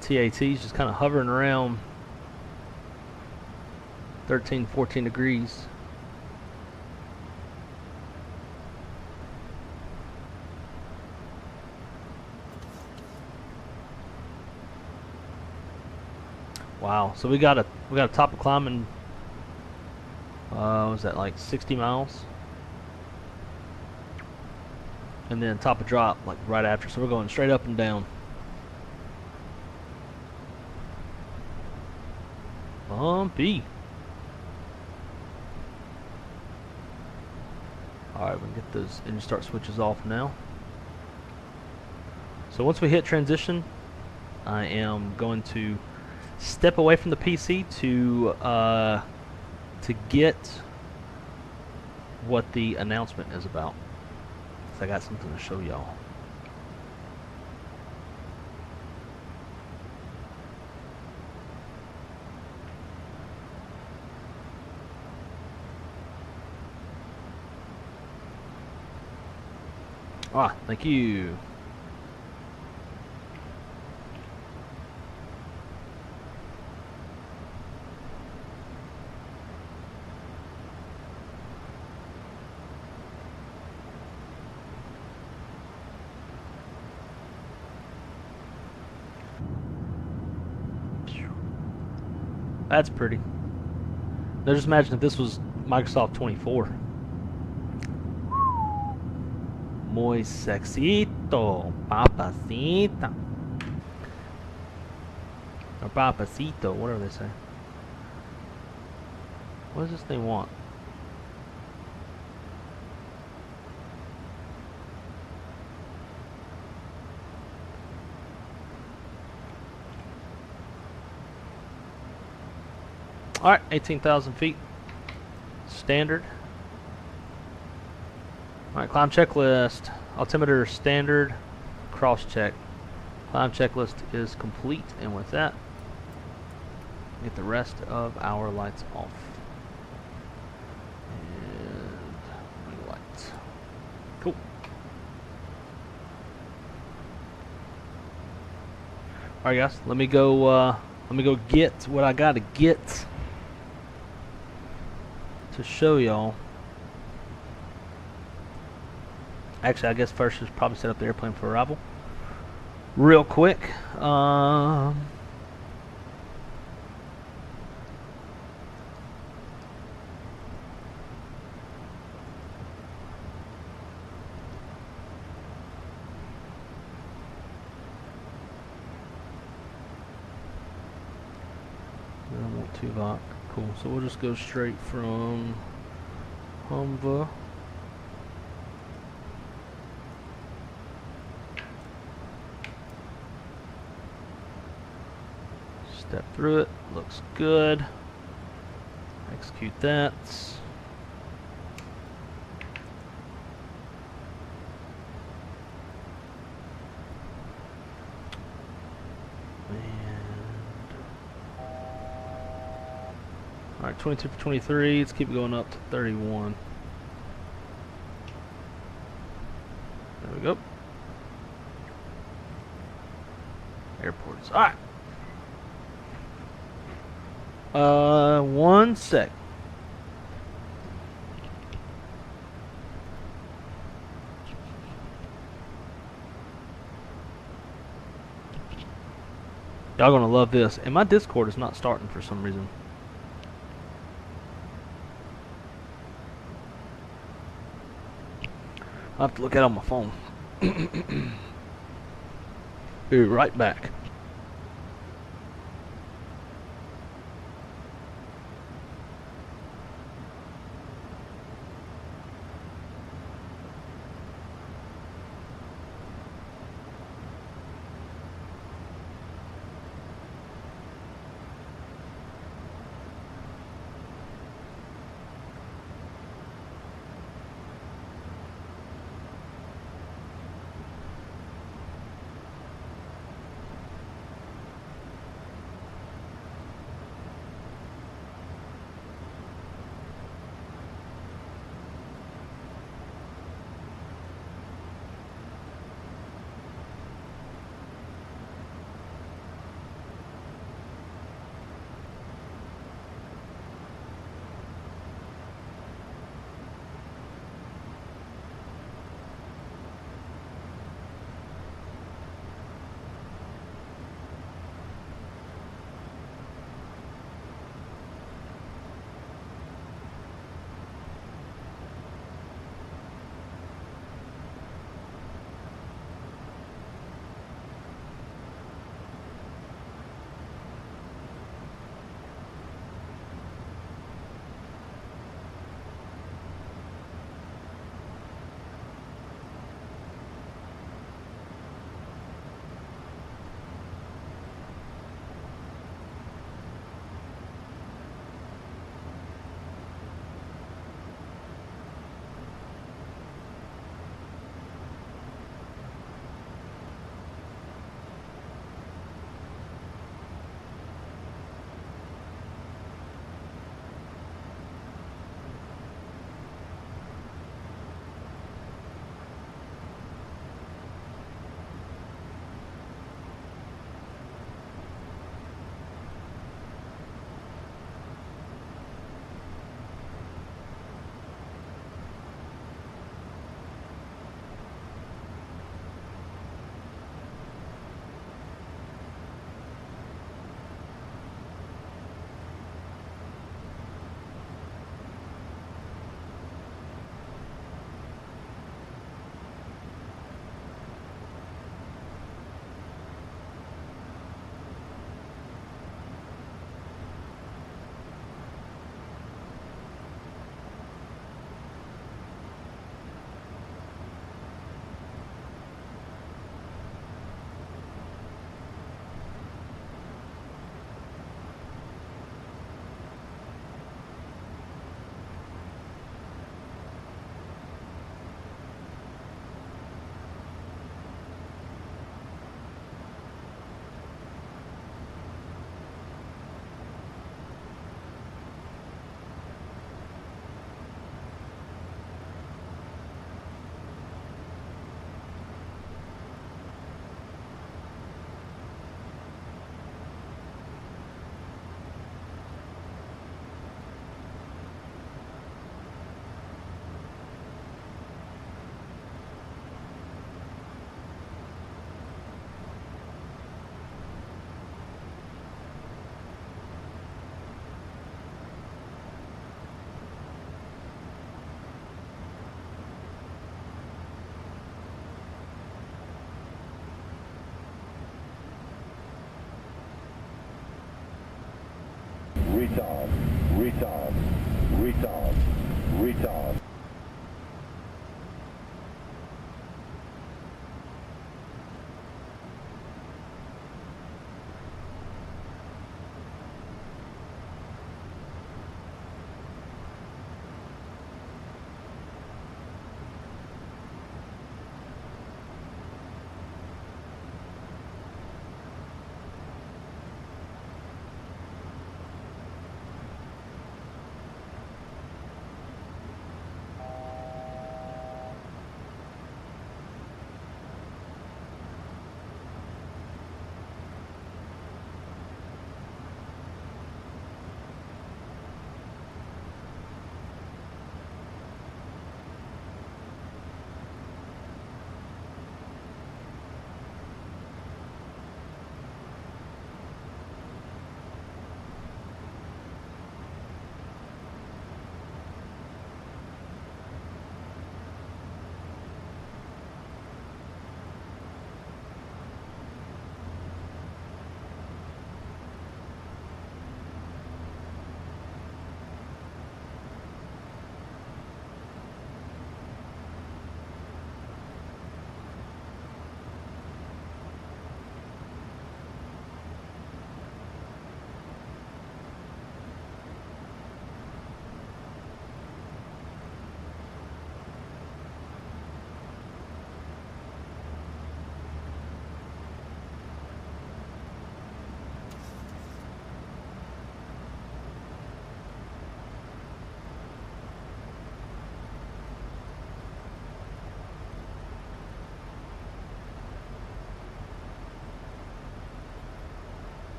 TAT's just kind of hovering around 13, 14 degrees. Wow, so we got a top of climbing. Was that like 60 miles? And then top of drop like right after. So we're going straight up and down. Bumpy. Alright, we can get those engine start switches off now. So once we hit transition, I am going to step away from the PC to get what the announcement is about. So I got something to show y'all. Ah, thank you. That's pretty. Now just imagine if this was Microsoft 24. Muy sexito, papacita. Or papacito, whatever they say. What does this thing want? Alright, 18,000 feet. Standard. Alright, climb checklist. Altimeter standard. Cross check. Climb checklist is complete, and with that, get the rest of our lights off. And lights. Cool. Alright guys, let me go get what I gotta get to show y'all. Actually, I guess first is probably set up the airplane for arrival real quick. Tuvok. Cool. So we'll just go straight from Humva. Step through it. Looks good. Execute that. Alright, 22 for 23. Let's keep going up to 31. There we go. Airports. Alright. 1 sec. Y'all gonna love this. And my Discord is not starting for some reason. I'll have to look at it on my phone. Be right back. Retard, retard, retard, retard.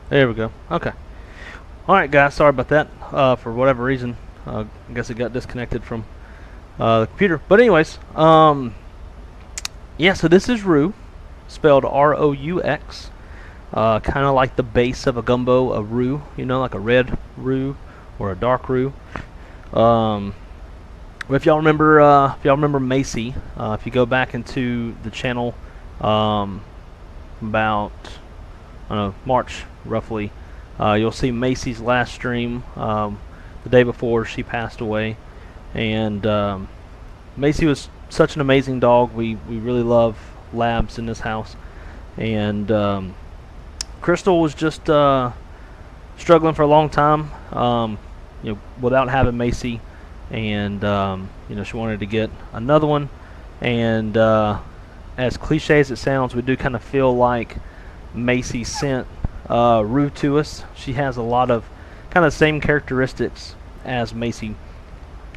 There we go. Okay. Alright guys, sorry about that. For whatever reason, I guess it got disconnected from the computer. But anyways, yeah, so this is roux, spelled R-O-U-X. Kind of like the base of a gumbo, a roux, you know, like a red roux or a dark roux. If y'all remember Macy, if you go back into the channel about, I don't know, March roughly, you'll see Macy's last stream the day before she passed away. And Macy was such an amazing dog. We really love labs in this house. And Crystal was just struggling for a long time, you know, without having Macy. And you know, she wanted to get another one. And as cliche as it sounds, we do kind of feel like Macy sent roux to us. She has a lot of kind of the same characteristics as Macy.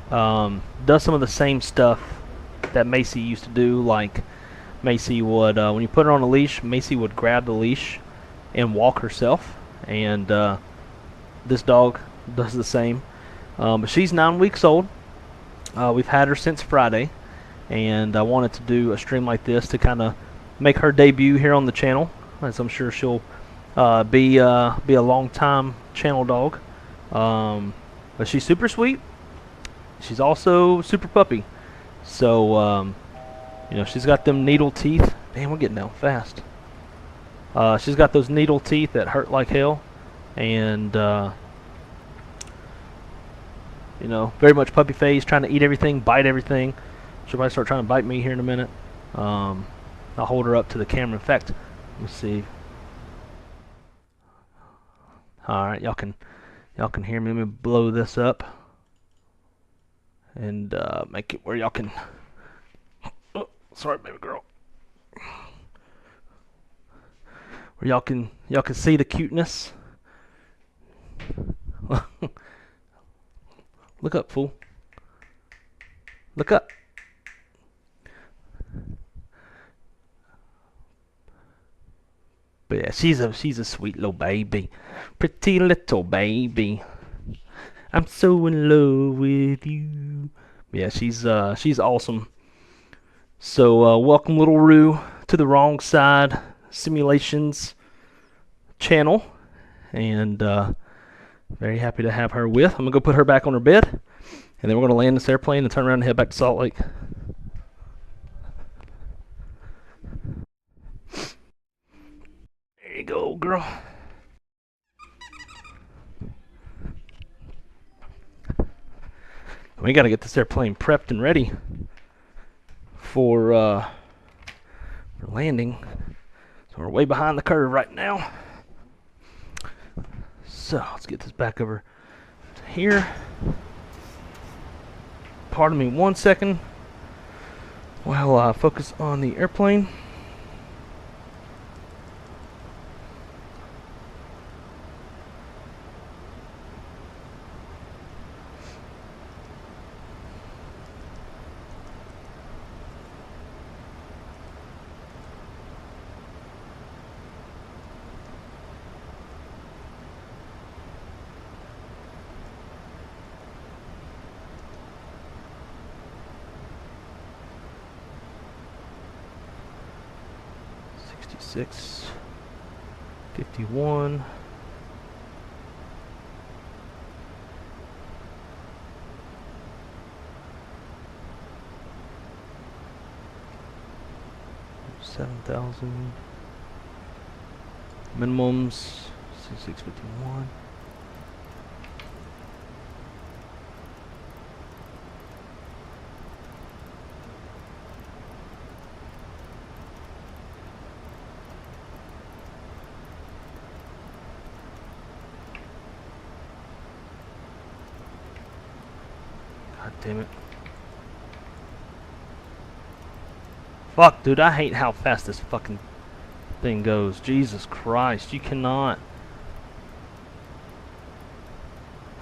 Does some of the same stuff that Macy used to do. Like Macy would, when you put her on a leash, Macy would grab the leash and walk herself. And this dog does the same. But she's 9 weeks old. We've had her since Friday, and I wanted to do a stream like this to kind of make her debut here on the channel, as I'm sure she'll be a long time channel dog. But she's super sweet. She's also super puppy. So you know, she's got them needle teeth. Man, we're getting down fast. She's got those needle teeth that hurt like hell, and you know, very much puppy face, trying to eat everything, bite everything. She'll probably start trying to bite me here in a minute. I'll hold her up to the camera. In fact, let me see. All right, y'all can hear me. Let me blow this up and make it where y'all can. Oh, sorry, baby girl. Where y'all can see the cuteness. Look up, fool. Look up. But yeah, she's a sweet little baby. Pretty little baby. I'm so in love with you. Yeah, she's awesome. So welcome, little roux, to the Wrong Side Simulations channel. And very happy to have her with. I'm going to go put her back on her bed, and then we're going to land this airplane and turn around and head back to Salt Lake. There you go, girl. We got to get this airplane prepped and ready for landing. So we're way behind the curve right now. So let's get this back over to here. Pardon me 1 second while I focus on the airplane. Six 51. $7,000 minimums 6651. God damn it. Fuck, dude, I hate how fast this fucking thing goes. Jesus Christ, you cannot.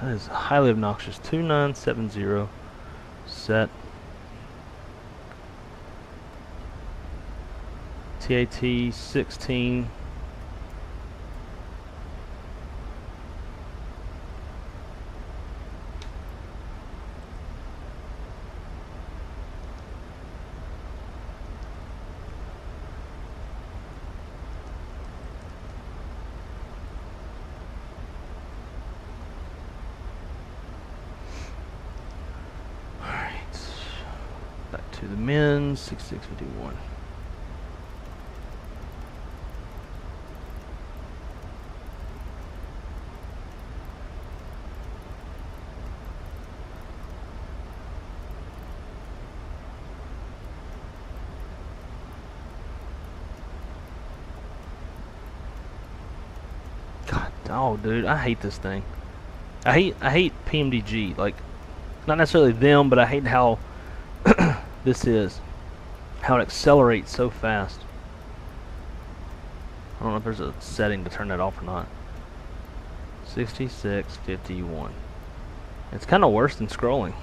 That is highly obnoxious. 2970 set. TAT 16. to the men's 6651. God, oh dude, I hate this thing. I hate Pmdg, like, not necessarily them, but I hate how this is, how it accelerates so fast. I don't know if there's a setting to turn that off or not. 6651. It's kind of worse than scrolling.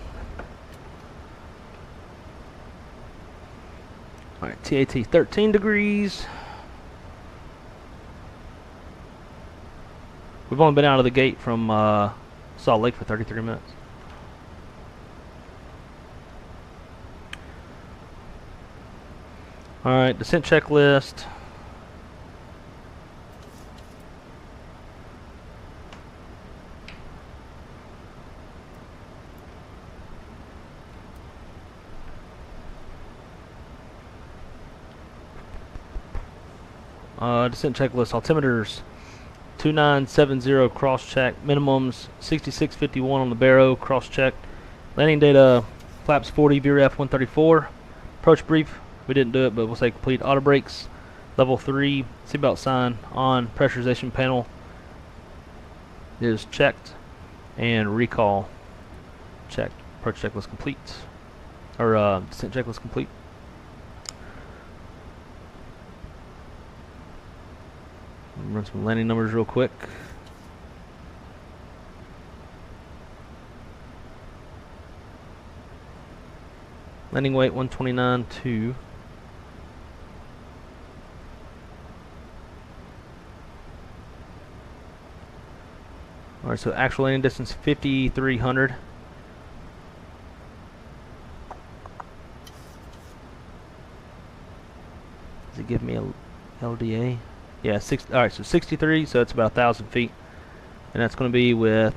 Alright, TAT 13 degrees. We've only been out of the gate from Salt Lake for 33 minutes. Alright, descent checklist. Descent checklist, altimeters 2970 cross check, minimums 6651 on the Barrow cross check, landing data flaps 40 VRF 134, approach brief, we didn't do it but we'll say complete, auto brakes level 3, seatbelt sign on, pressurization panel is checked, and recall checked, approach checklist complete, or descent checklist complete. Run some landing numbers real quick. Landing weight 129.2. Alright, so actual landing distance 5,300. Does it give me a LDA? Yeah, alright, so 63, so it's about 1,000 feet. And that's going to be with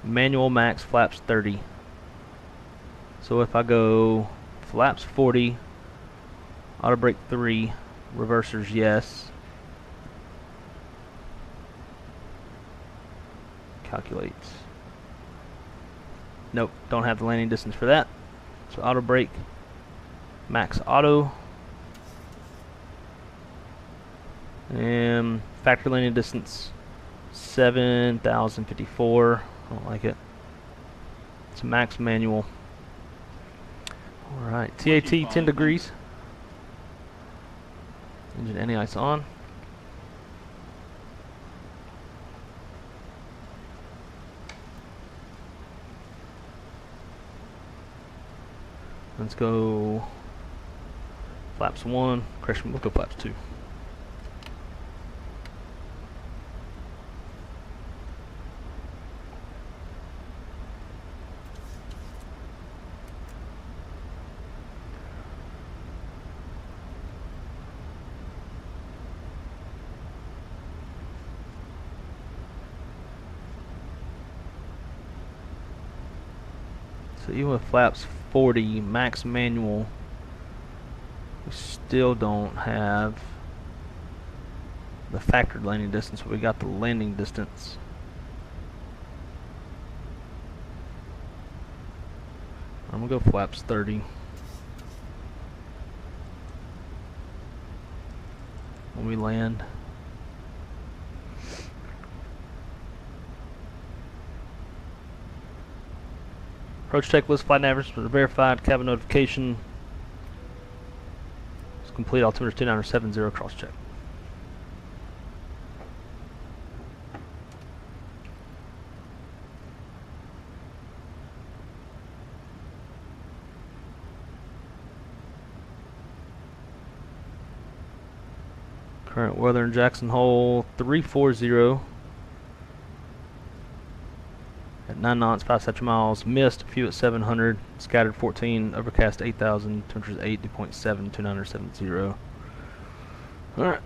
manual max flaps 30. So if I go flaps 40, auto brake 3, reversers yes. Calculates. Nope, don't have the landing distance for that. So auto brake, max auto. And factory landing distance 7,054. I don't like it. It's max manual. Alright, TAT 10 degrees. Engine anti-ice on. Let's go flaps 1. Crash, we'll go flaps 2. So even with flaps 40 max manual, we still don't have the factored landing distance, but we got the landing distance. I'm gonna go flaps 30. When we land. Approach checklist, flight average was verified, cabin notification. It's complete, altimeter 2970, cross check. Current weather in Jackson Hole, 340. At 9 knots, 5 statute miles, missed, a few at 700, scattered 14, overcast 8,000, temperatures 8, dew point 7, 2970. Alright.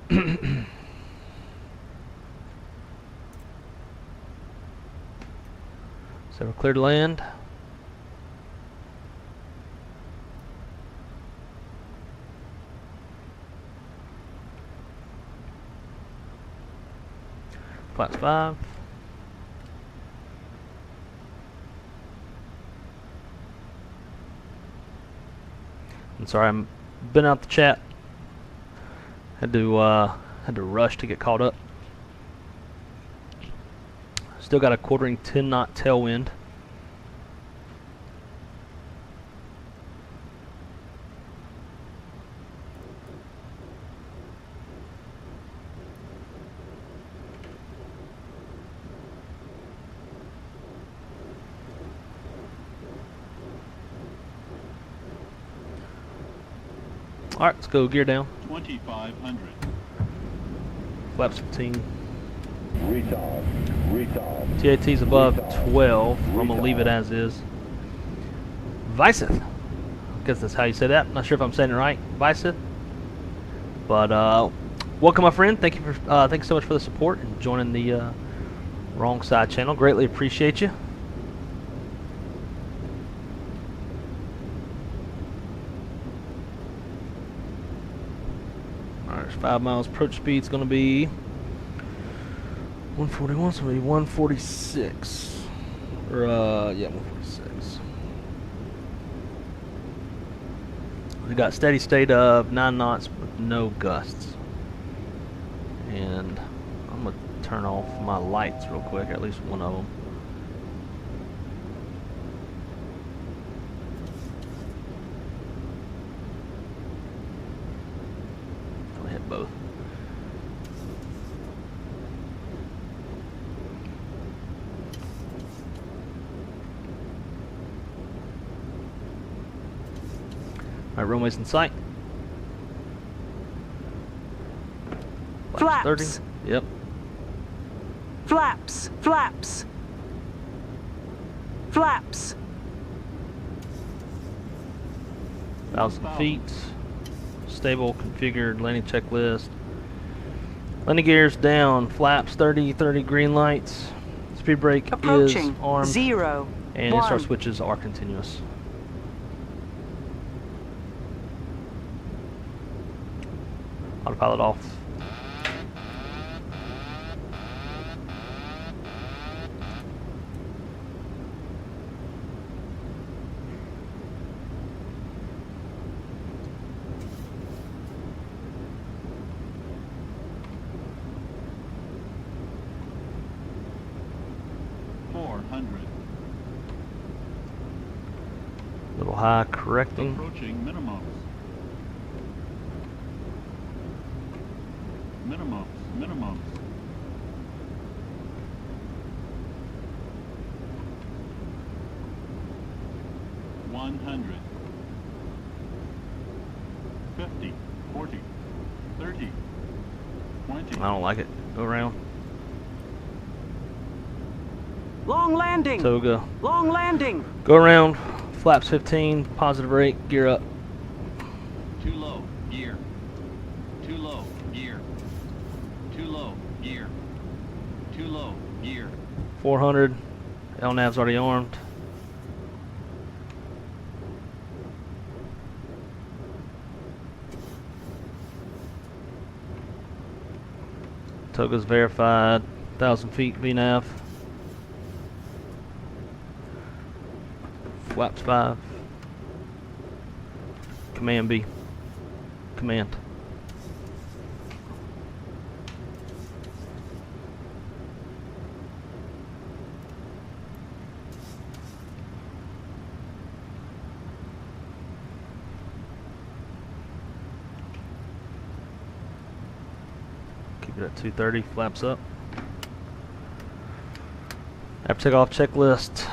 So we're clear to land. Flaps 5. I'm sorry, I'm been out the chat. Had to rush to get caught up. Still got a quartering 10 knot tailwind. Alright, let's go gear down. 2500. Flaps 15. Retard. Retard. TAT's above 12. I'm going to leave it as is. Viceth. I guess that's how you say that. I'm not sure if I'm saying it right. Viceth. But, welcome, my friend. Thank you so much for the support and joining the Wrong Side channel. Greatly appreciate you. Alright, 5 miles approach speed is going to be 141, so it'll be 146. Or, yeah, 146. We got steady state of 9 knots with no gusts. And I'm going to turn off my lights real quick, at least one of them. I'll hit both. Alright, runway's in sight. Flaps. 30. Yep. Flaps. Flaps. Flaps. 1,000 feet. Stable, configured, landing checklist. Landing gears down. Flaps 30, 30 green lights. Speed brake Approaching. is armed. 0. And 1. start switches are continuous. Autopilot off. Little high correcting. Approaching minimums. Minimums. 100. 50. 40. 30. 20. I don't like it. Go around. Long landing. Toga. Long landing. Go around. Flaps 15. Positive rate. Gear up. Too low. Gear. Too low. Gear. Too low. Gear. Too low. Gear. 400. LNAV's already armed. Toga's verified. 1,000 feet VNAV. Flaps 5. Command B. Command. Keep it at 230. Flaps up. After takeoff checklist.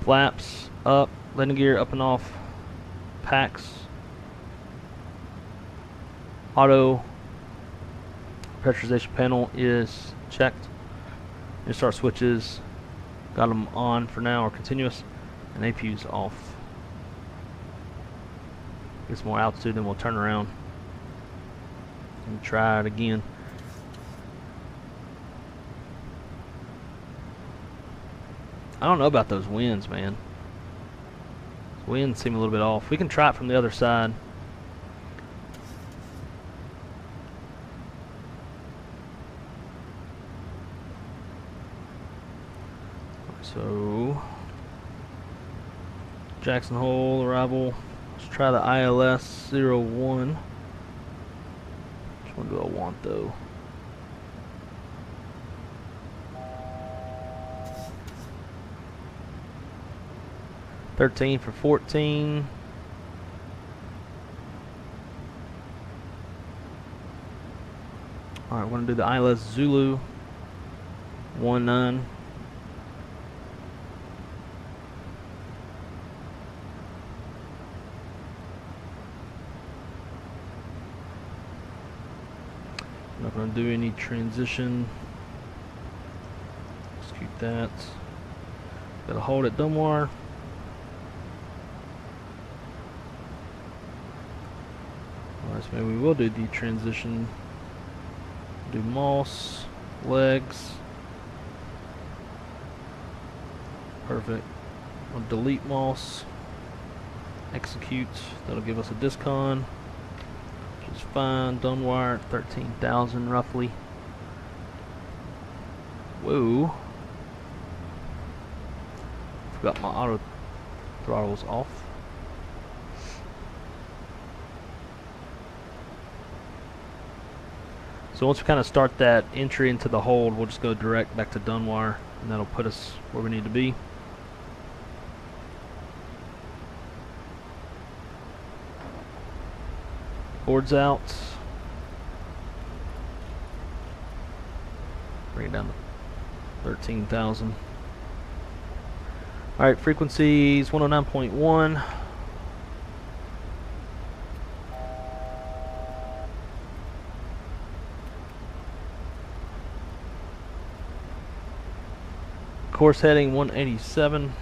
Flaps up, landing gear up and off, packs, auto pressurization panel is checked, and start switches, got them on for now or continuous, and APU's off. Get some more altitude, then we'll turn around and try it again. I don't know about those winds, man. Those winds seem a little bit off. We can try it from the other side. So, Jackson Hole arrival. Let's try the ILS-01. Which one do I want though? $13 for 14. Alright, we're going to do the ILS Zulu 19. I'm not going to do any transition. Execute that. Got to hold at Dunwar. Alright, so maybe we will do the transition. Do Moss, legs. Perfect. I'll delete Moss. Execute. That'll give us a discon. Which is fine. Dunwire at 13,000 roughly. Whoa. Forgot my auto throttle's off. So once we kind of start that entry into the hold, we'll just go direct back to Dunwire, and that'll put us where we need to be. Boards out. Bring it down to 13,000. Alright, frequencies 109.1. Course heading 187.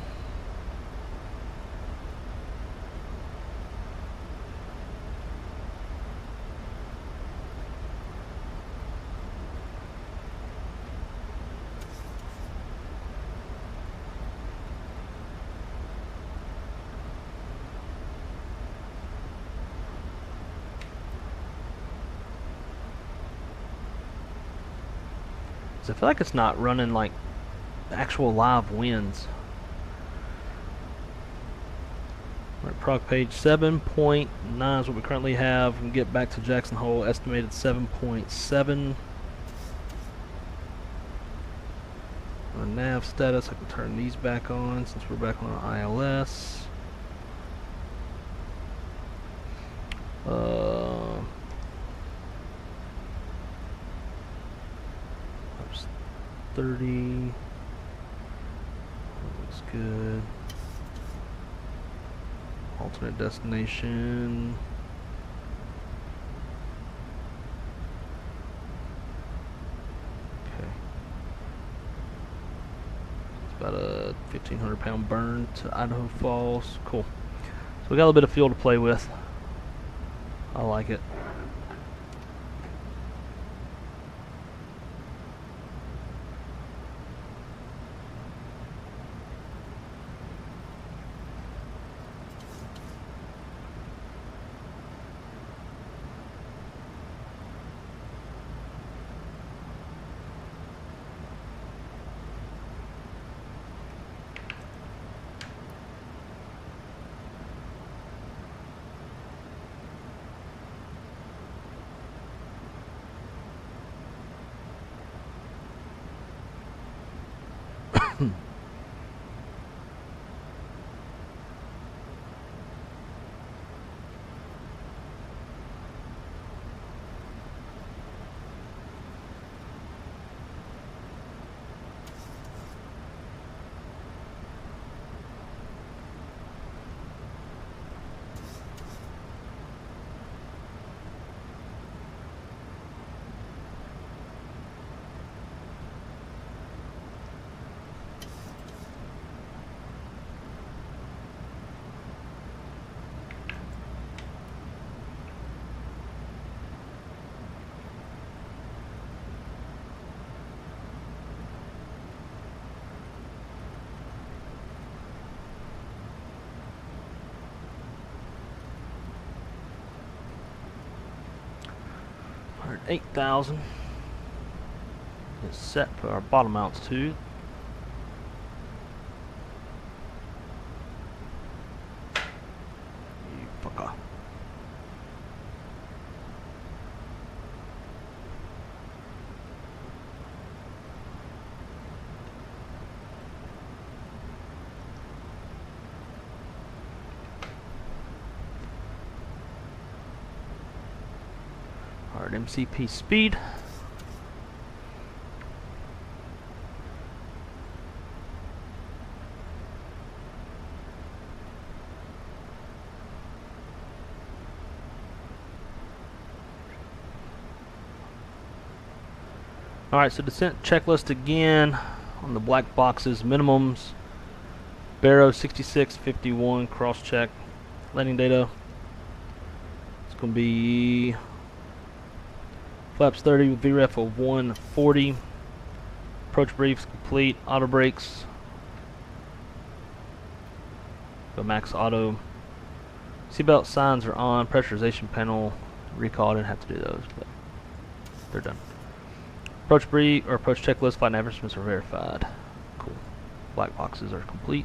I feel like it's not running like actual live winds. Alright, prog page 7.9 is what we currently have. We can get back to Jackson Hole, estimated 7.7. Our nav status, I can turn these back on since we're back on our ILS. 30. Looks good. Alternate destination. Okay. It's about a 1,500 pound burn to Idaho Falls. Cool. So we got a little bit of fuel to play with. I like it. 8,000. It's set for our bottom mounts too. You fuck off. Alright, MCP speed. Alright, so descent checklist again on the black boxes. Minimums, Barrow 6651, cross check. Landing data, it's going to be flaps 30 with VREF of 140. Approach briefs complete. Auto brakes. Go max auto. Seatbelt signs are on. Pressurization panel. Recall, didn't have to do those, but they're done. Approach brief or approach checklist. Flight advertisements are verified. Cool. Black boxes are complete.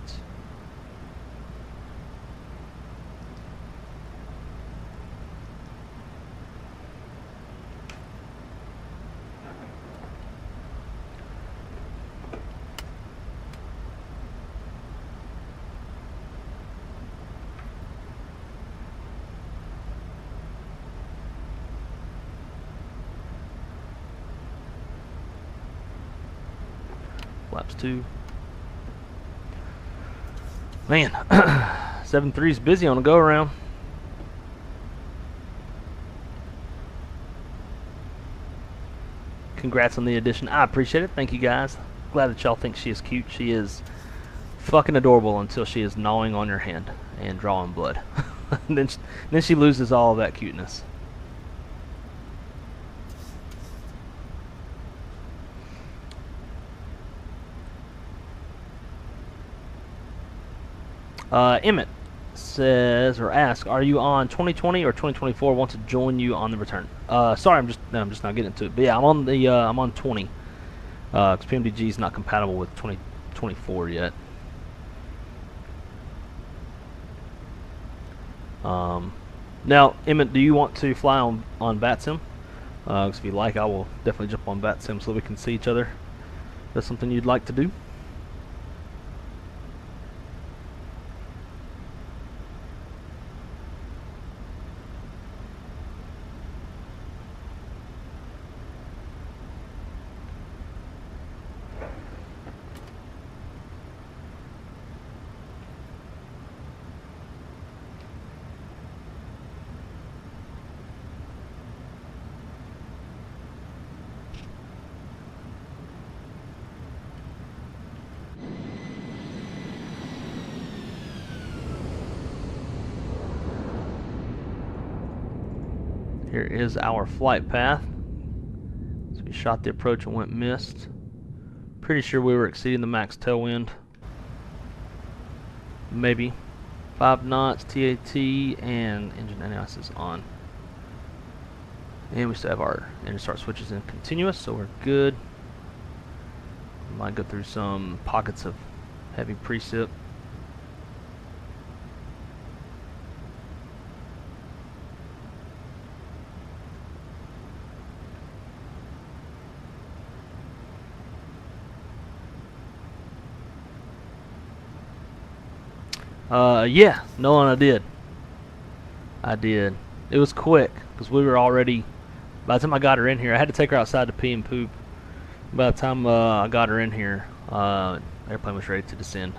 Flaps 2. Man, 7-3's busy on a go around. Congrats on the addition. I appreciate it. Thank you guys. Glad that y'all think she is cute. She is fucking adorable until she is gnawing on your hand and drawing blood. then she loses all of that cuteness. Emmett says or asks, "Are you on 2020 or 2024? Want to join you on the return?" Sorry, I'm just not getting into it. But yeah, I'm on the I'm on 20. Because Pmdg is not compatible with 2024 yet. Now, Emmett, do you want to fly on VATSIM? Because if you like, I will definitely jump on VATSIM so we can see each other. That's something you'd like to do? Here is our flight path. So we shot the approach and went missed. Pretty sure we were exceeding the max tailwind. Maybe. 5 knots, TAT, and engine NIS is on. And we still have our engine start switches in continuous, so we're good. Might go through some pockets of heavy precip. Yeah, Nolan, I did. It was quick, because we were already, by the time I got her in here, I had to take her outside to pee and poop. By the time I got her in here, airplane was ready to descend.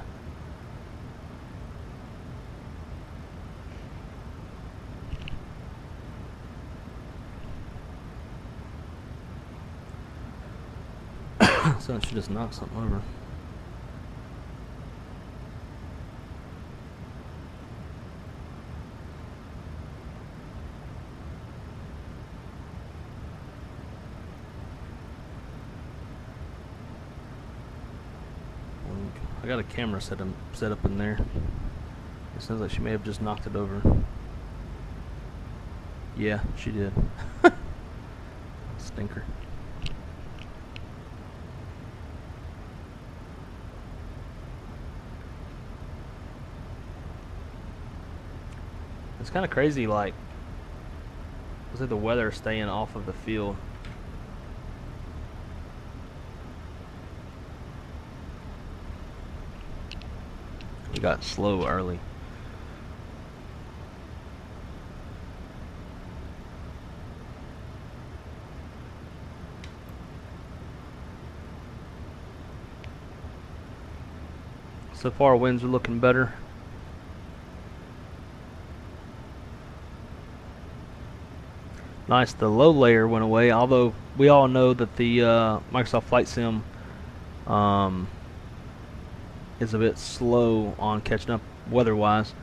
So she just knocked something over. I got a camera set up in there. It sounds like she may have just knocked it over. Yeah, she did. stinker. It's kind of crazy, like, looks like the weather is staying off of the field. We got slow early. So far, winds are looking better. Nice, the low layer went away, although we all know that the Microsoft Flight Sim is a bit slow on catching up weather-wise.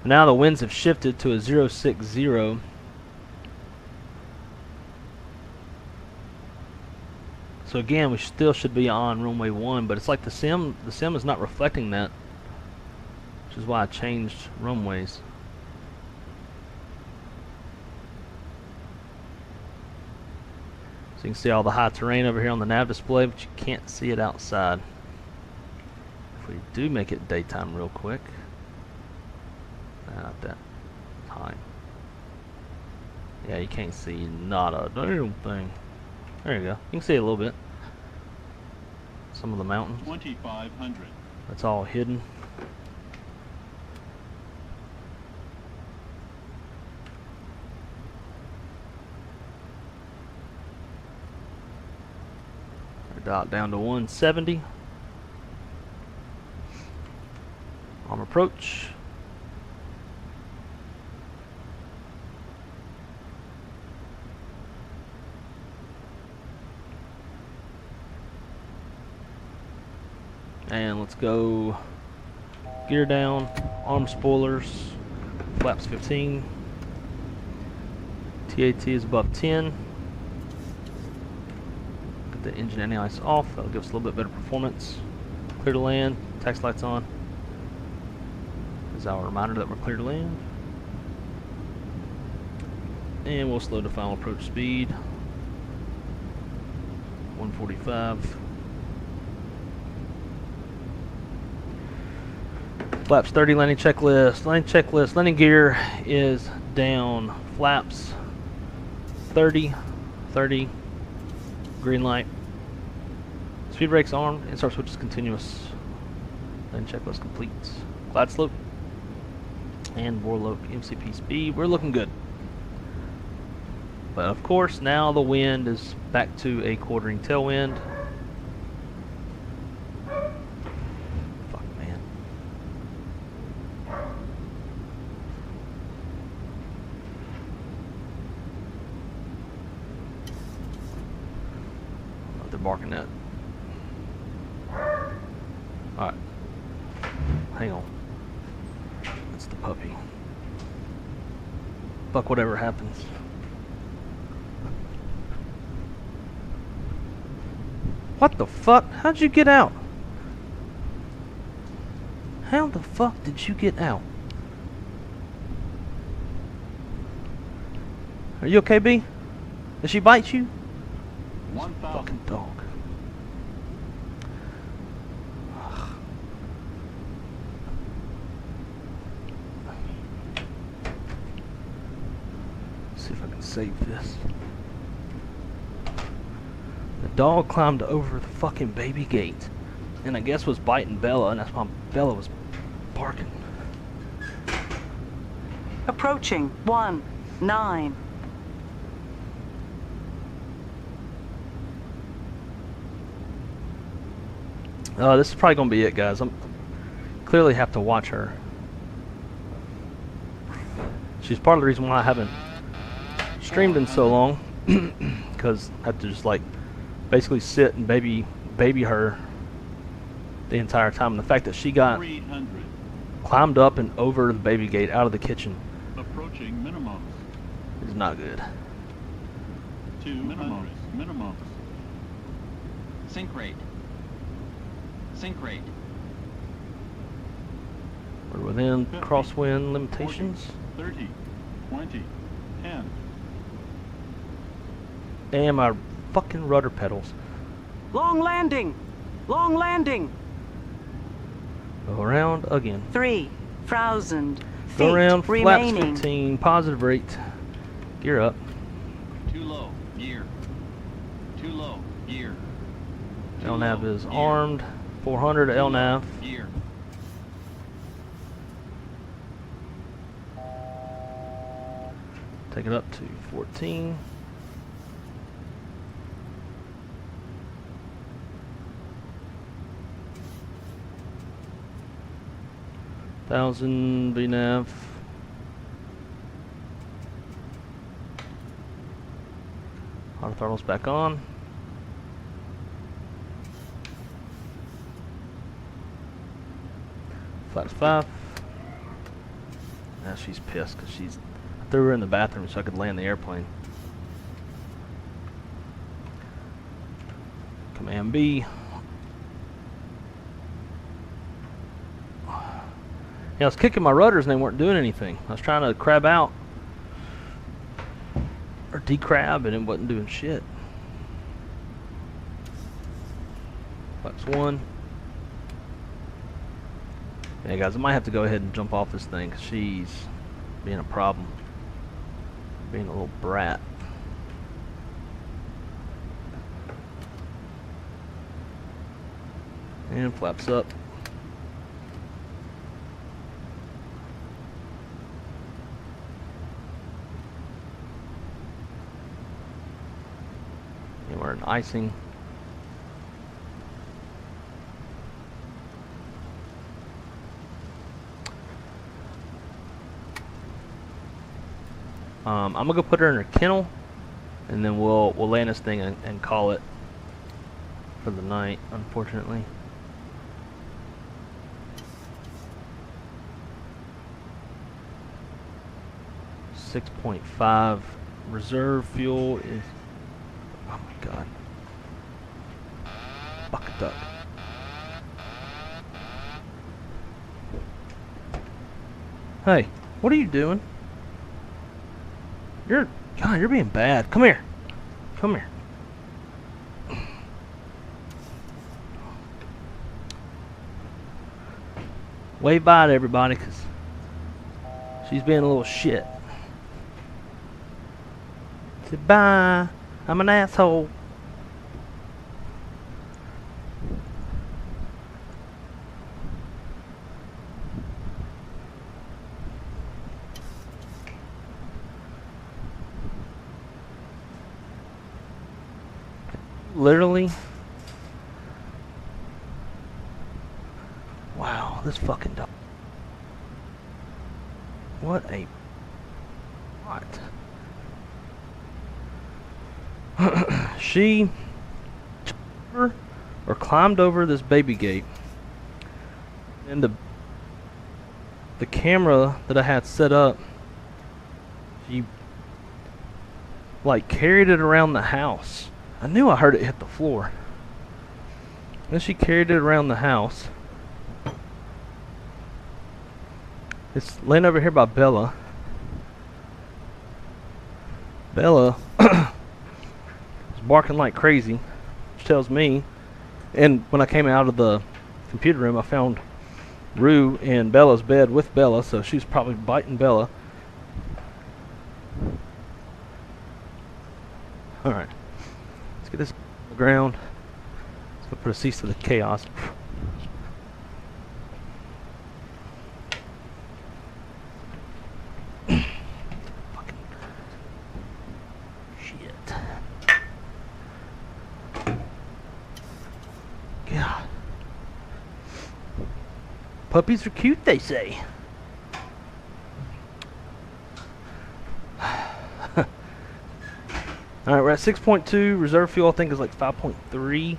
Now the winds have shifted to a 060. So again, we still should be on runway 1, but it's like the sim is not reflecting that, which is why I changed runways. So you can see all the high terrain over here on the nav display, but you can't see it outside. If we do make it daytime real quick, not that time. Yeah, you can't see not a damn thing. There you go. You can see a little bit. Some of the mountains. 2500. That's all hidden. Dot down to 170. On approach. And let's go gear down, arm spoilers, flaps 15. TAT is above 10. The engine anti-ice off, that'll give us a little bit better performance. Clear to land, taxi lights on. This is our reminder that we're clear to land. And we'll slow to final approach speed. 145. Flaps 30, landing checklist. Landing checklist, landing gear is down. Flaps 30, 30. Green light. Speed brakes on. And start switch is continuous. Then checklist complete. Glide slope. And Warlock MCP speed. We're looking good. But of course, now the wind is back to a quartering tailwind. Fuck, man. They're barking at. Alright. Hang on. That's the puppy. Fuck whatever happens. What the fuck? How'd you get out? How the fuck did you get out? Are you okay, B? Did she bite you? 1,000. Fucking dog. See if I can save this. The dog climbed over the fucking baby gate and I guess was biting Bella, and that's why Bella was barking. Approaching 19. This is probably gonna be it, guys. I'm clearly have to watch her. She's part of the reason why I haven't streamed in so long, because I had to just like basically sit and baby her the entire time. And the fact that she got 300. climbed up and over the baby gate out of the kitchen Approaching minimums. is not good. 200. Minimums. Sink rate. Sink rate. We're within 50, crosswind limitations. 30, 20, 10. And my fucking rudder pedals. Long landing. Long landing. Go around again. 3,000 feet Go around, flaps remaining. 15, positive rate. Gear up. Too low. Gear. Too low. Gear. Too LNAV low, is gear. armed. 400 Too low, LNAV. Gear. Take it up to 14. Thousand VNAV. Auto throttle's back on. Flaps 5. Now she's pissed because I threw her in the bathroom so I could land the airplane. Command B. Yeah, I was kicking my rudders and they weren't doing anything. I was trying to crab out or decrab and it wasn't doing shit. Flaps 1. Yeah, guys, I might have to go ahead and jump off this thing because she's being a problem. Being a little brat. And flaps up. And we're in icing. I'm gonna go put her in her kennel, and then we'll land this thing and call it for the night. Unfortunately, 6.5 reserve fuel is. Oh my god! Bucket duck. Hey, what are you doing? You're being bad. Come here. Come here. Wave bye to everybody, cause she's being a little shit. Say bye. I'm an asshole. Literally. Wow, this fucking dog. What a. What? She or climbed over this baby gate, and the camera that I had set up, she like carried it around the house. I knew I heard it hit the floor. Then she carried it around the house. It's laying over here by Bella. Bella is barking like crazy, which tells me. And when I came out of the computer room, I found Rue in Bella's bed with Bella, so she's probably biting Bella. Alright. Let's get this on the ground. Let's go put a cease to the chaos. Fucking shit. God. Puppies are cute, they say. Alright, we're at 6.2. Reserve fuel, I think, is like 5.3.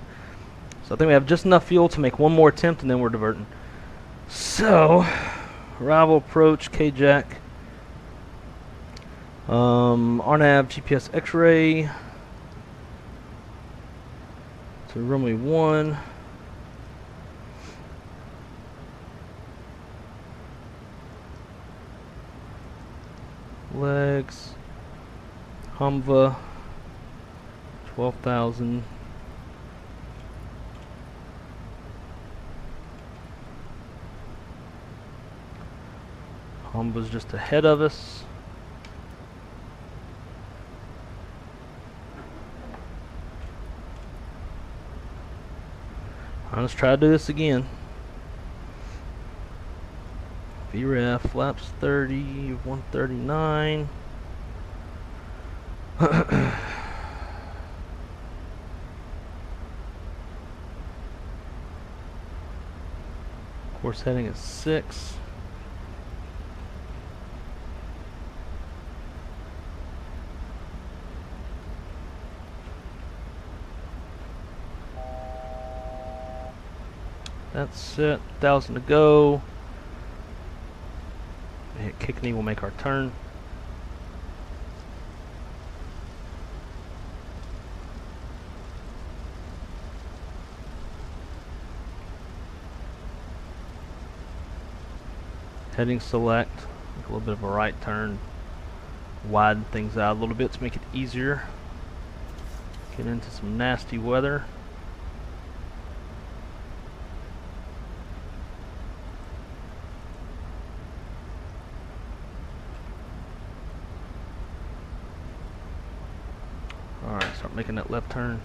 So I think we have just enough fuel to make one more attempt, and then we're diverting. So, arrival approach, Kjac. RNAV, GPS X-ray. So runway 1. Legs. Humva. 12,000. Humba's just ahead of us. Alright, let's try to do this again. VREF, flaps 30, 139. Course heading is 6. That's it. 1,000 to go. Hit kick knee, we'll make our turn. Heading select, make a little bit of a right turn, widen things out a little bit to make it easier. Get into some nasty weather. Alright, start making that left turn.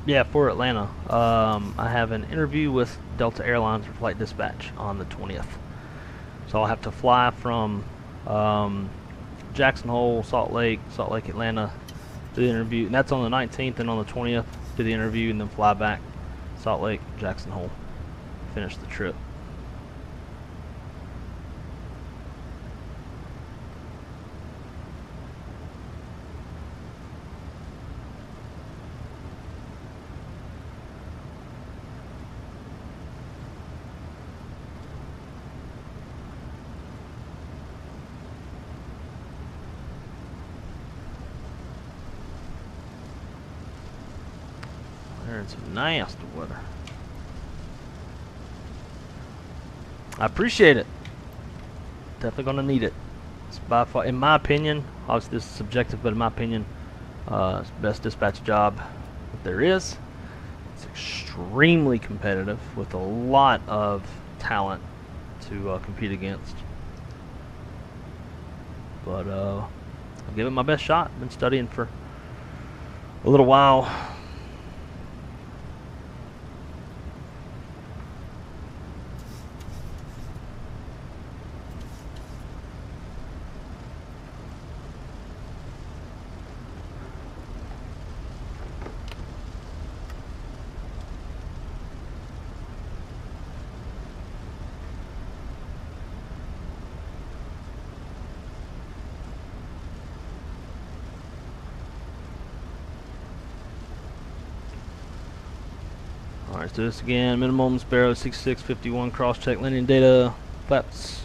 Yeah, for Atlanta. I have an interview with Delta Airlines for flight dispatch on the 20th. So I'll have to fly from Jackson Hole, Salt Lake, Atlanta, to the interview. And that's on the 19th, and on the 20th, to the interview, and then fly back Salt Lake, Jackson Hole, finish the trip. We're in some nasty weather. I appreciate it. Definitely gonna need it. It's by far, in my opinion, obviously this is subjective, but in my opinion, it's the best dispatch job that there is. It's extremely competitive with a lot of talent to compete against. But I'll give it my best shot. Been studying for a little while. Alright, let's do this again. Minimum Sparrow 6651, cross-check landing data, flaps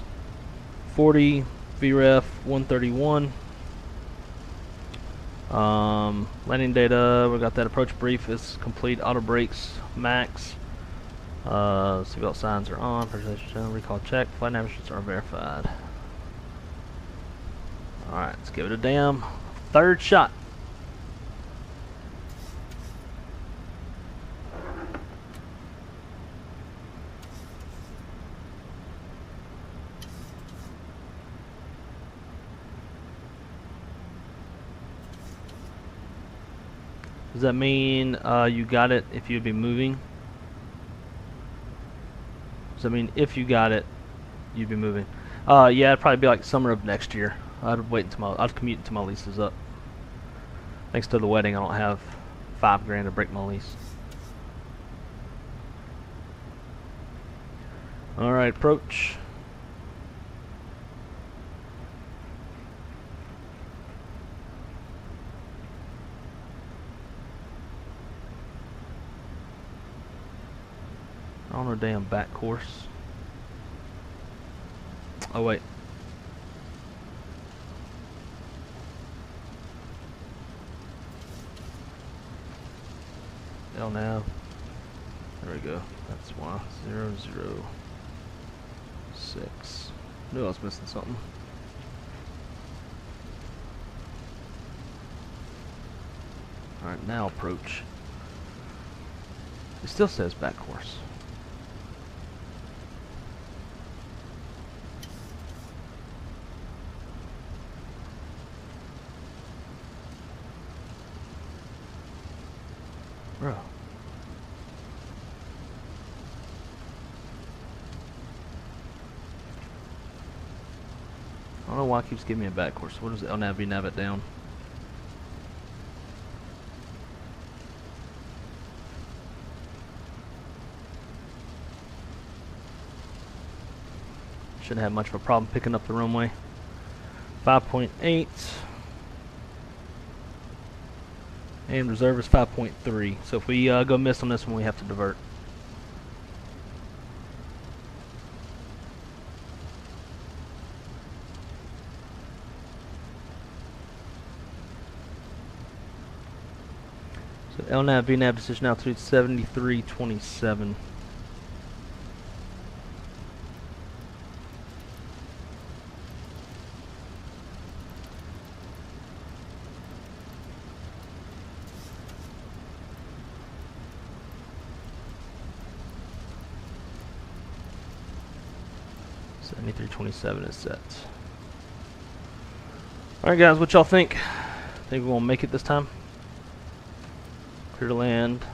40, VREF 131. Landing data, we got that approach brief is complete, auto brakes max. Seatbelt signs are on, pressurization recall check, flight navigations are verified. Alright, let's give it a damn third shot. Does that mean you got it if you'd be moving? Does that mean if you got it, you'd be moving? Yeah, it'd probably be like summer of next year. I'd wait until I'd commute until my lease is up. Thanks to the wedding, I don't have $5 grand to break my lease. All right, approach. On a damn back course. Oh wait. LNAV. There we go. That's why. 006. Knew I was missing something. Alright, now approach. It still says back course. Bro. I don't know why it keeps giving me a back course. What is it? LNAV, VNAV it down. Shouldn't have much of a problem picking up the runway. 5.8. And reserve is 5.3. So if we go miss on this one, we have to divert. So LNAV, VNAV decision altitude 7327. .27 is set. Alright guys, what y'all think? Think we're gonna make it this time? Clear to land.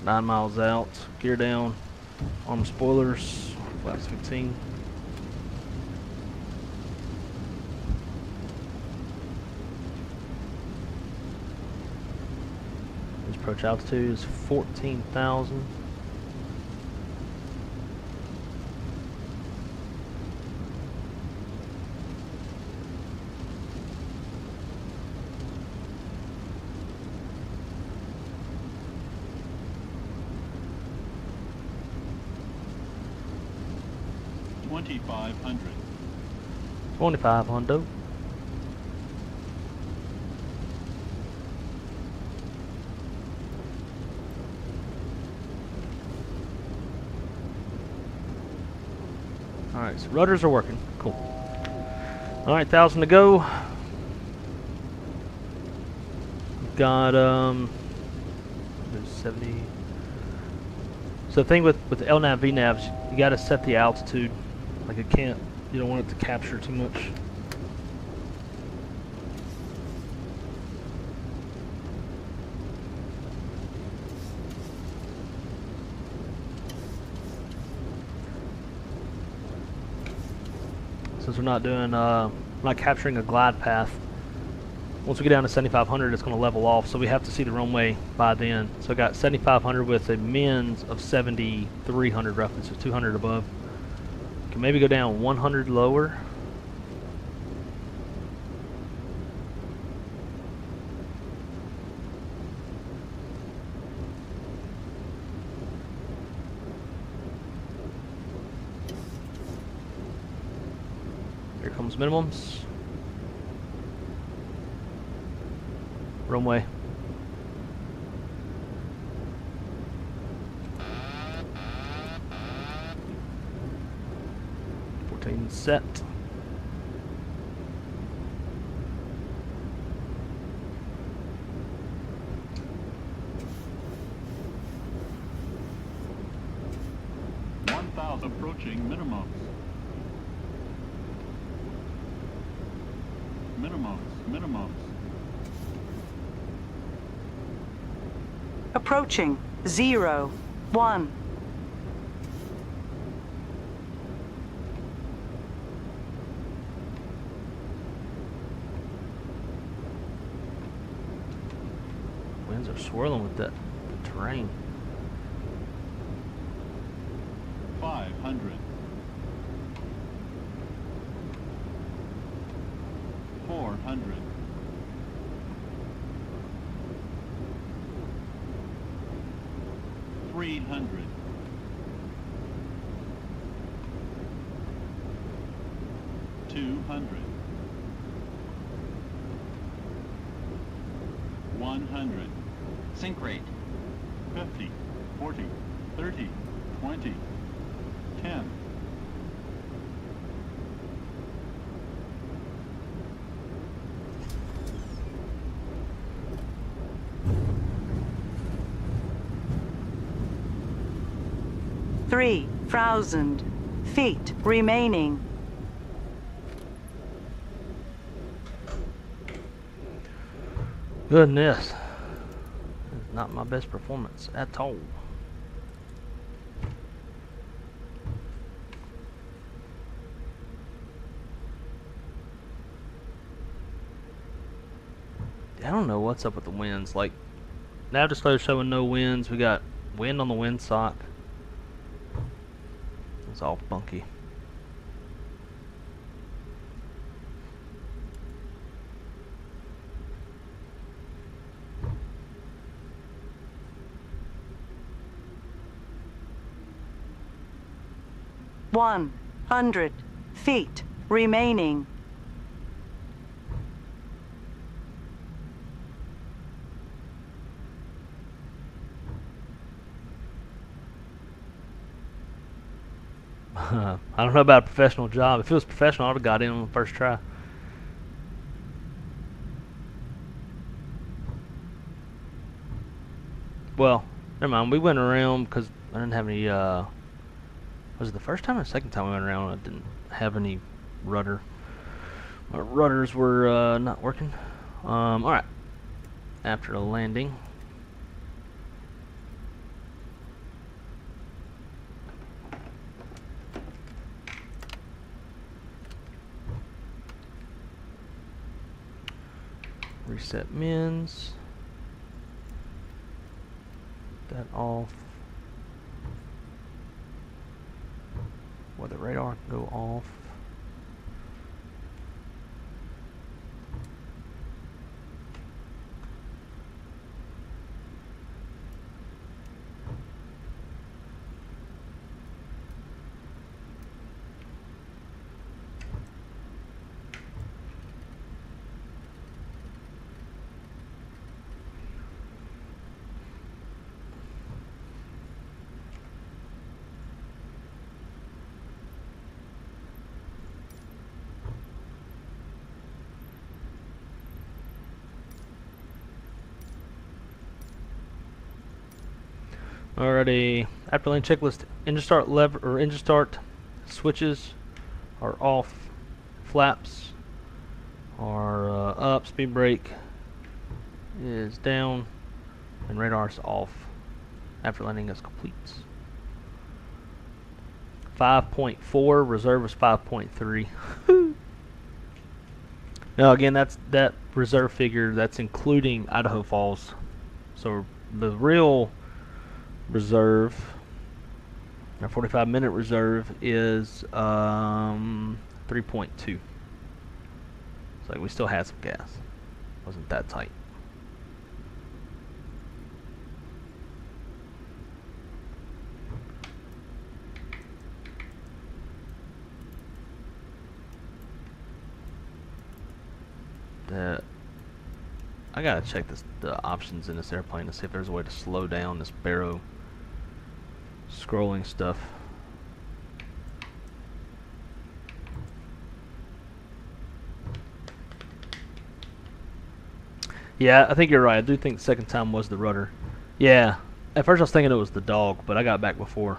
9 miles out. Gear down. Arm spoilers. Flaps 15. This approach altitude is 14,000. $2,500. 2,500. Alright, so rudders are working. Cool. Alright, 1,000 to go. We've got there's 70. So the thing with LNAV, VNAVs, you gotta set the altitude. Like it can't, you don't want it to capture too much. Since we're not doing, not capturing a glide path, once we get down to 7,500, it's going to level off, so we have to see the runway by then. So I got 7,500 with a mins of 7,300 roughly, so 200 above. Can maybe go down 100 lower. Here comes minimums. Runway. Set. Approaching minimums. Minimums. Approaching 0, 1. Winds are swirling with that terrain. 500. 400. 300. 200. 100. Sync rate. 50, 40, 30, 20, 10. Three 1,000 feet remaining. Goodness. Not my best performance at all. I don't know what's up with the winds. Like, now display showing no winds. We got wind on the windsock. It's all funky. One 100 feet remaining. I don't know about a professional job. If it was professional, I would have got in on the first try. Well, never mind. We went around because I didn't have any, was it the first time or the second time we went around? I didn't have any rudder. My rudders were not working. Alright. After the landing. Reset mins. That off. Weather radar can go off. Alrighty, after lane checklist, engine start lever or engine start switches are off, flaps are up, speed brake is down, and radar's off after landing is complete. 5.4, reserve was 5.3. Now again, that reserve figure, that's including Idaho Falls. So the real reserve, our 45-minute reserve is 3.2. So we still had some gas. Wasn't that tight. I gotta check the options in this airplane to see if there's a way to slow down this barrel scrolling stuff. Yeah, I think you're right. I do think the second time was the rudder. Yeah, at first I was thinking it was the dog, but I got back before.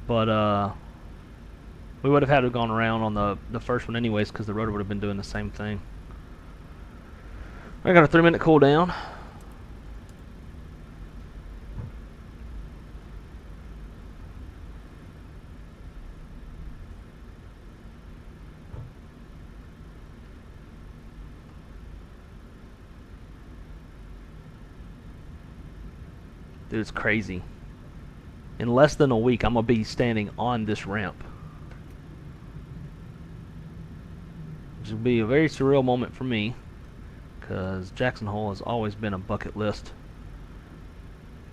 But we would have had to have gone around on the first one anyways, because the rudder would have been doing the same thing. I got a 3-minute cool down. Dude, it's crazy. In less than a week, I'm gonna be standing on this ramp. Which will be a very surreal moment for me. because Jackson Hole has always been a bucket list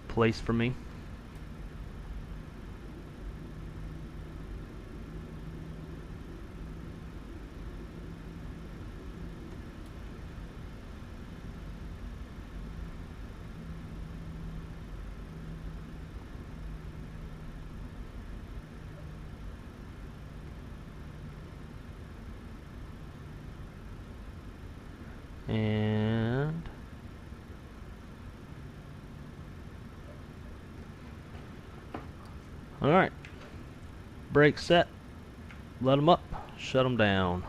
place for me. And all right, brake set, let them up, shut them down.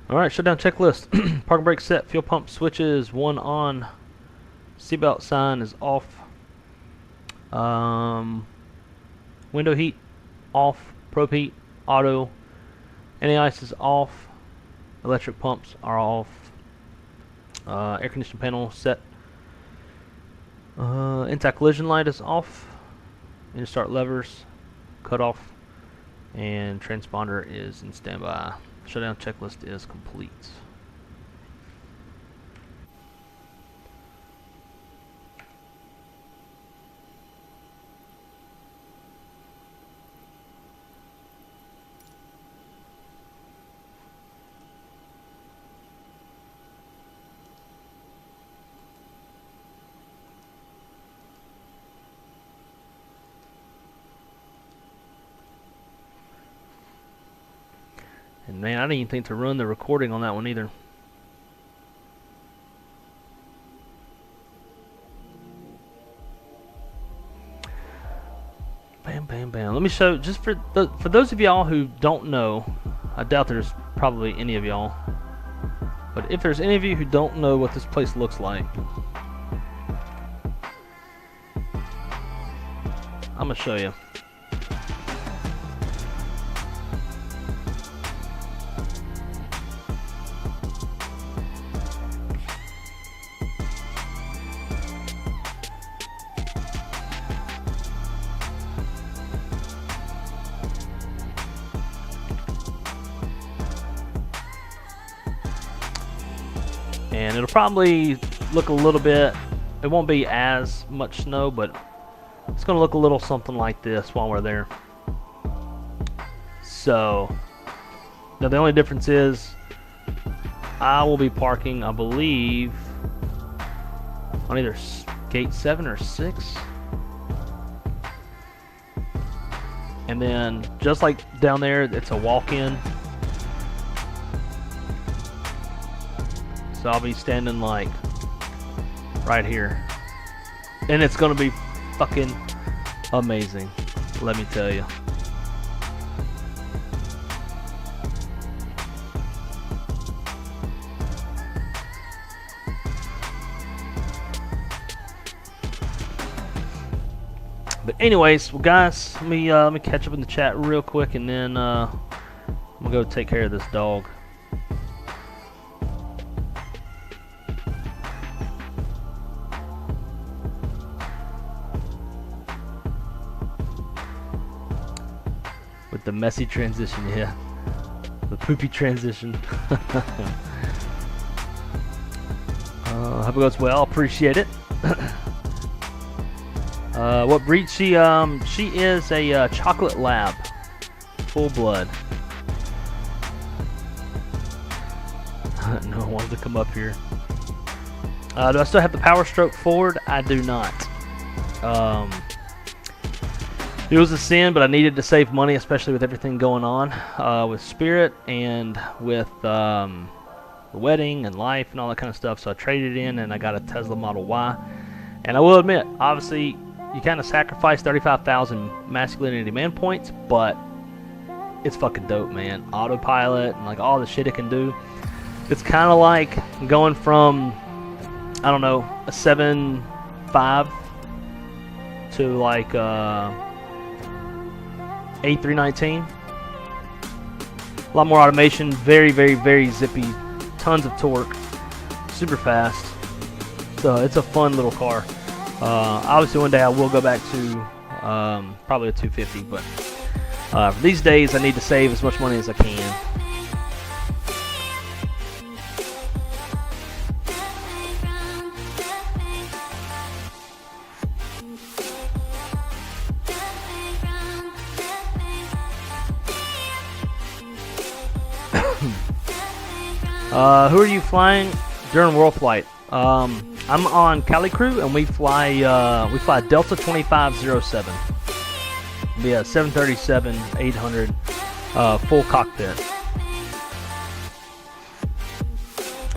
Alright, shutdown checklist. Park brake set, fuel pump switches, 1 on, seatbelt sign is off, window heat off, probe heat, auto, anti-ice is off, electric pumps are off, air conditioning panel set, anti-collision light is off, engine start levers cut off, and transponder is in standby. Shutdown checklist is complete. And man, I didn't even think to run the recording on that one either. Bam, bam, bam. Let me show, just for those of y'all who don't know, I doubt there's probably any of y'all, but if there's any of you who don't know what this place looks like, I'm gonna show you. And it'll probably look a little bit, it won't be as much snow, but it's going to look a little something like this while we're there. So, now the only difference is I will be parking, I believe, on either gate 7 or 6. And then, just like down there, it's a walk-in. So I'll be standing like right here, and it's gonna be fucking amazing, let me tell you. But anyways, well guys, let me catch up in the chat real quick, and then I'm gonna go take care of this dog. The messy transition, yeah. The poopy transition. Hope it goes well. Appreciate it. What breed she is a chocolate lab, full blood. No one wants to come up here. Do I still have the Power Stroke forward? I do not. It was a sin, but I needed to save money, especially with everything going on with Spirit and with the wedding and life and all that kind of stuff. So I traded in and I got a Tesla Model Y. And I will admit, obviously, you kind of sacrifice 35,000 masculinity man points, but it's fucking dope, man. Autopilot and like all the shit it can do. It's kind of like going from, I don't know, a 7.5 to like A319. A lot more automation, very, very, very zippy, tons of torque, super fast. So it's a fun little car. Obviously one day I will go back to probably a 250, but for these days I need to save as much money as I can. Who are you flying during Worldflight? I'm on Cali Crew, and we fly Delta 2507. It'll be a 737-800 full cockpit.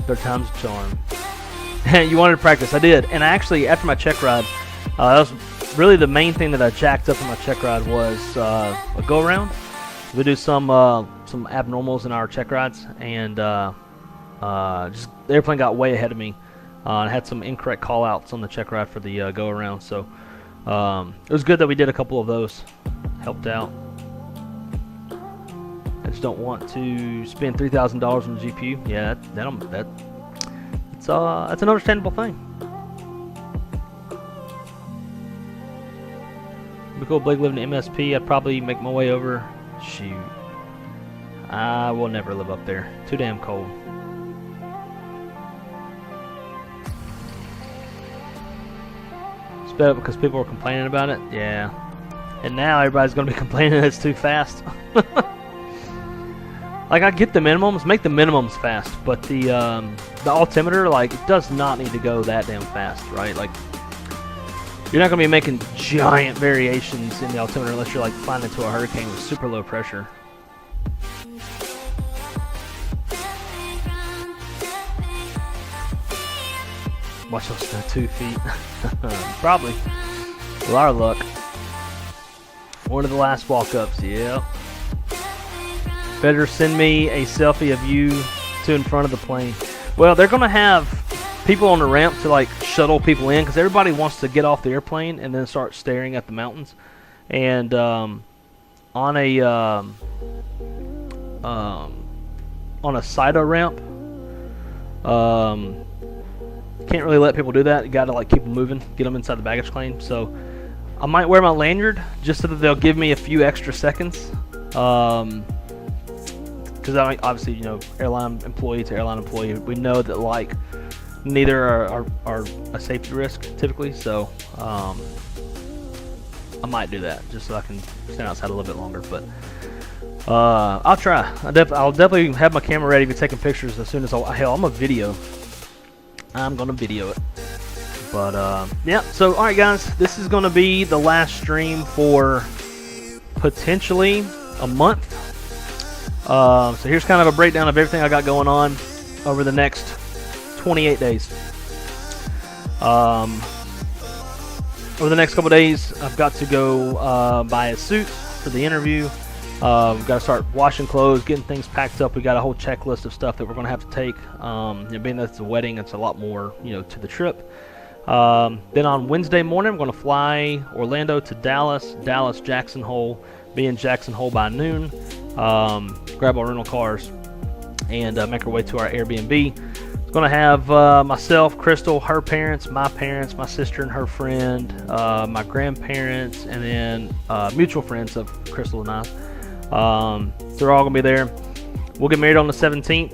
Third time's a charm. You wanted to practice? I did, and actually after my check ride, that was really the main thing that I jacked up on my check ride was a go around. We do some abnormals in our check rides, and just the airplane got way ahead of me. And had some incorrect call-outs on the check ride for the go-around, so it was good that we did a couple of those. Helped out. I just don't want to spend $3,000 on the GPU. Yeah, that's an understandable thing. It'd be cool, Blake living in MSP. I'd probably make my way over. Shoot, I will never live up there. Too damn cold. Up because people were complaining about it. Yeah, and now everybody's gonna be complaining it's too fast. Like, I get the minimums, make the minimums fast, but the altimeter, like, it does not need to go that damn fast, right? Like, you're not gonna be making giant variations in the altimeter unless you're like flying into a hurricane with super low pressure. Watch those 2 feet. Probably. With our luck. One of the last walk-ups, yeah. Better send me a selfie of you to in front of the plane. Well, they're going to have people on the ramp to like shuttle people in because everybody wants to get off the airplane and then start staring at the mountains. And on a SIDA ramp, can't really let people do that. You gotta like keep them moving, get them inside the baggage claim. So I might wear my lanyard just so that they'll give me a few extra seconds. Because obviously, you know, airline employee to airline employee, we know that like neither are a safety risk typically. So I might do that just so I can stand outside a little bit longer. But I'll try. I'll definitely have my camera ready to be taking pictures as soon as hell, I'm a video. I'm gonna video it. But yeah, so alright guys, this is gonna be the last stream for potentially a month. So here's kind of a breakdown of everything I got going on over the next 28 days. Over the next couple days, I've got to go buy a suit for the interview. We've got to start washing clothes, getting things packed up. We got a whole checklist of stuff that we're going to have to take. You know, being that it's a wedding, it's a lot more, you know, to the trip. Then on Wednesday morning, I'm going to fly Orlando to Dallas, Jackson Hole, be in Jackson Hole by noon, grab our rental cars, and make our way to our Airbnb. It's going to have myself, Crystal, her parents, my sister and her friend, my grandparents, and then mutual friends of Crystal and I. They're all going to be there. We'll get married on the 17th.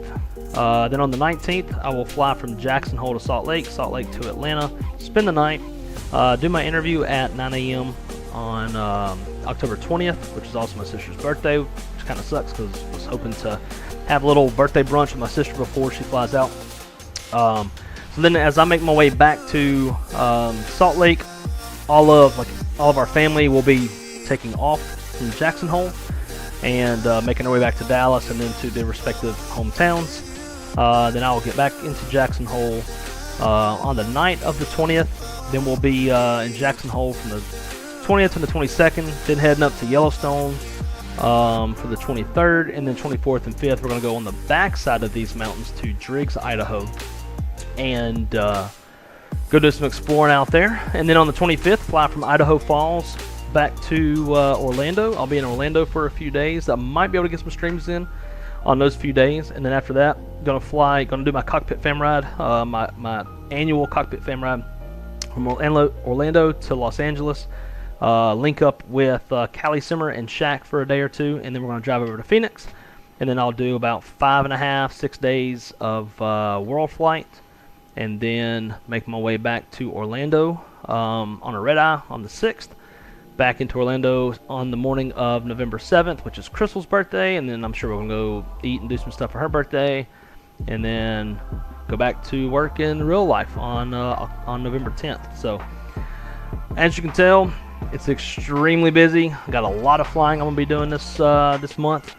Then on the 19th, I will fly from Jackson Hole to Salt Lake to Atlanta, spend the night, do my interview at 9 a.m. on October 20th, which is also my sister's birthday, which kind of sucks because I was hoping to have a little birthday brunch with my sister before she flies out. So then as I make my way back to Salt Lake, all of our family will be taking off from Jackson Hole and making our way back to Dallas and then to their respective hometowns. Then I will get back into Jackson Hole on the night of the 20th. Then we'll be in Jackson Hole from the 20th to the 22nd, then heading up to Yellowstone for the 23rd, and then 24th and 5th we're going to go on the back side of these mountains to Driggs, Idaho, and go do some exploring out there. And then on the 25th, fly from Idaho Falls back to Orlando. I'll be in Orlando for a few days. I might be able to get some streams in on those few days, and then after that, gonna do my cockpit fam ride, my annual cockpit fam ride from Orlando to Los Angeles. Link up with Callie Simmer and Shaq for a day or two, and then we're gonna drive over to Phoenix, and then I'll do about 5.5, 6 days of world flight, and then make my way back to Orlando on a red eye on the 6th. Back into Orlando on the morning of November 7th, which is Crystal's birthday, and then I'm sure we're going to go eat and do some stuff for her birthday, and then go back to work in real life on November 10th. So, as you can tell, it's extremely busy. I got a lot of flying I'm going to be doing this month.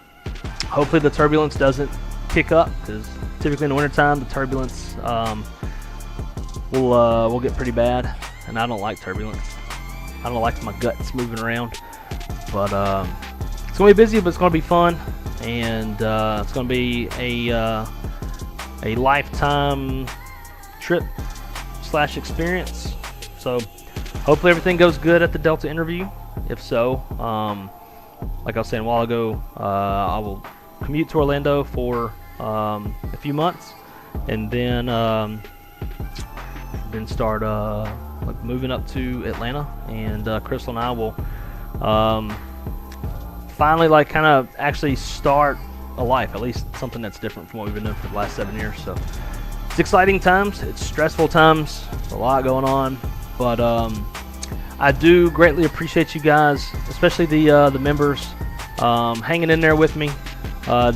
Hopefully the turbulence doesn't kick up, because typically in the wintertime, the turbulence will get pretty bad, and I don't like turbulence. I don't like my guts moving around, but it's going to be busy, but it's going to be fun, and it's going to be a lifetime trip / experience. So hopefully everything goes good at the Delta interview. If so, like I was saying a while ago, I will commute to Orlando for a few months, and then start moving up to Atlanta, and Crystal and I will finally kind of actually start a life, at least something that's different from what we've been doing for the last 7 years. So it's exciting times, it's stressful times, a lot going on, but I do greatly appreciate you guys, especially the members, hanging in there with me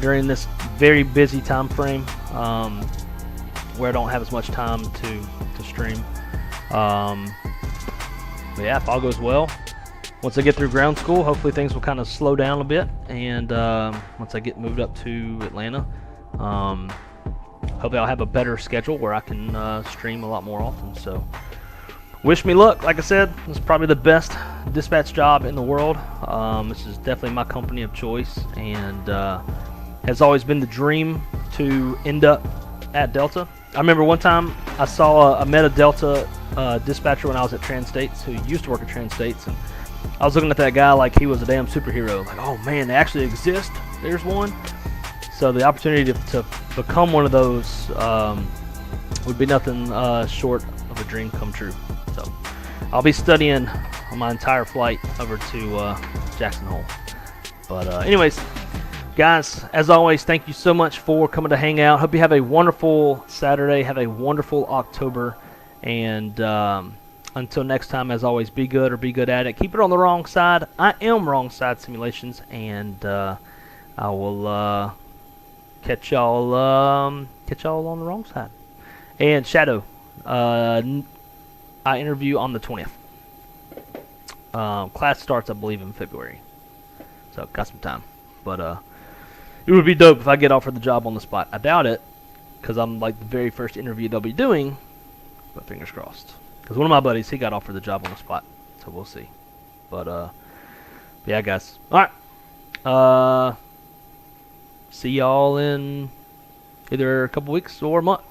during this very busy time frame, where I don't have as much time to stream. But yeah, if all goes well, once I get through ground school, hopefully things will kind of slow down a bit, and once I get moved up to Atlanta, hopefully I'll have a better schedule where I can stream a lot more often. So wish me luck. Like I said, this is probably the best dispatch job in the world. This is definitely my company of choice, and has always been the dream to end up at Delta. I remember one time I met a Delta dispatcher when I was at Trans-States, who used to work at Trans-States, and I was looking at that guy like he was a damn superhero. Like, oh man, they actually exist. There's one. So the opportunity to become one of those would be nothing short of a dream come true. So I'll be studying on my entire flight over to Jackson Hole. But anyways, guys, as always, thank you so much for coming to hang out. Hope you have a wonderful Saturday. Have a wonderful October. And until next time, as always, be good or be good at it. Keep it on the wrong side. I am Wrong Side Simulations, and I will catch y'all on the wrong side. And Shadow, I interview on the 20th. Class starts, I believe, in February. So got some time. But it would be dope if I get offered the job on the spot. I doubt it, because I'm like the very first interview they'll be doing. But fingers crossed. Because one of my buddies, he got offered the job on the spot. So we'll see. But yeah, guys. Alright. See y'all in either a couple weeks or a month.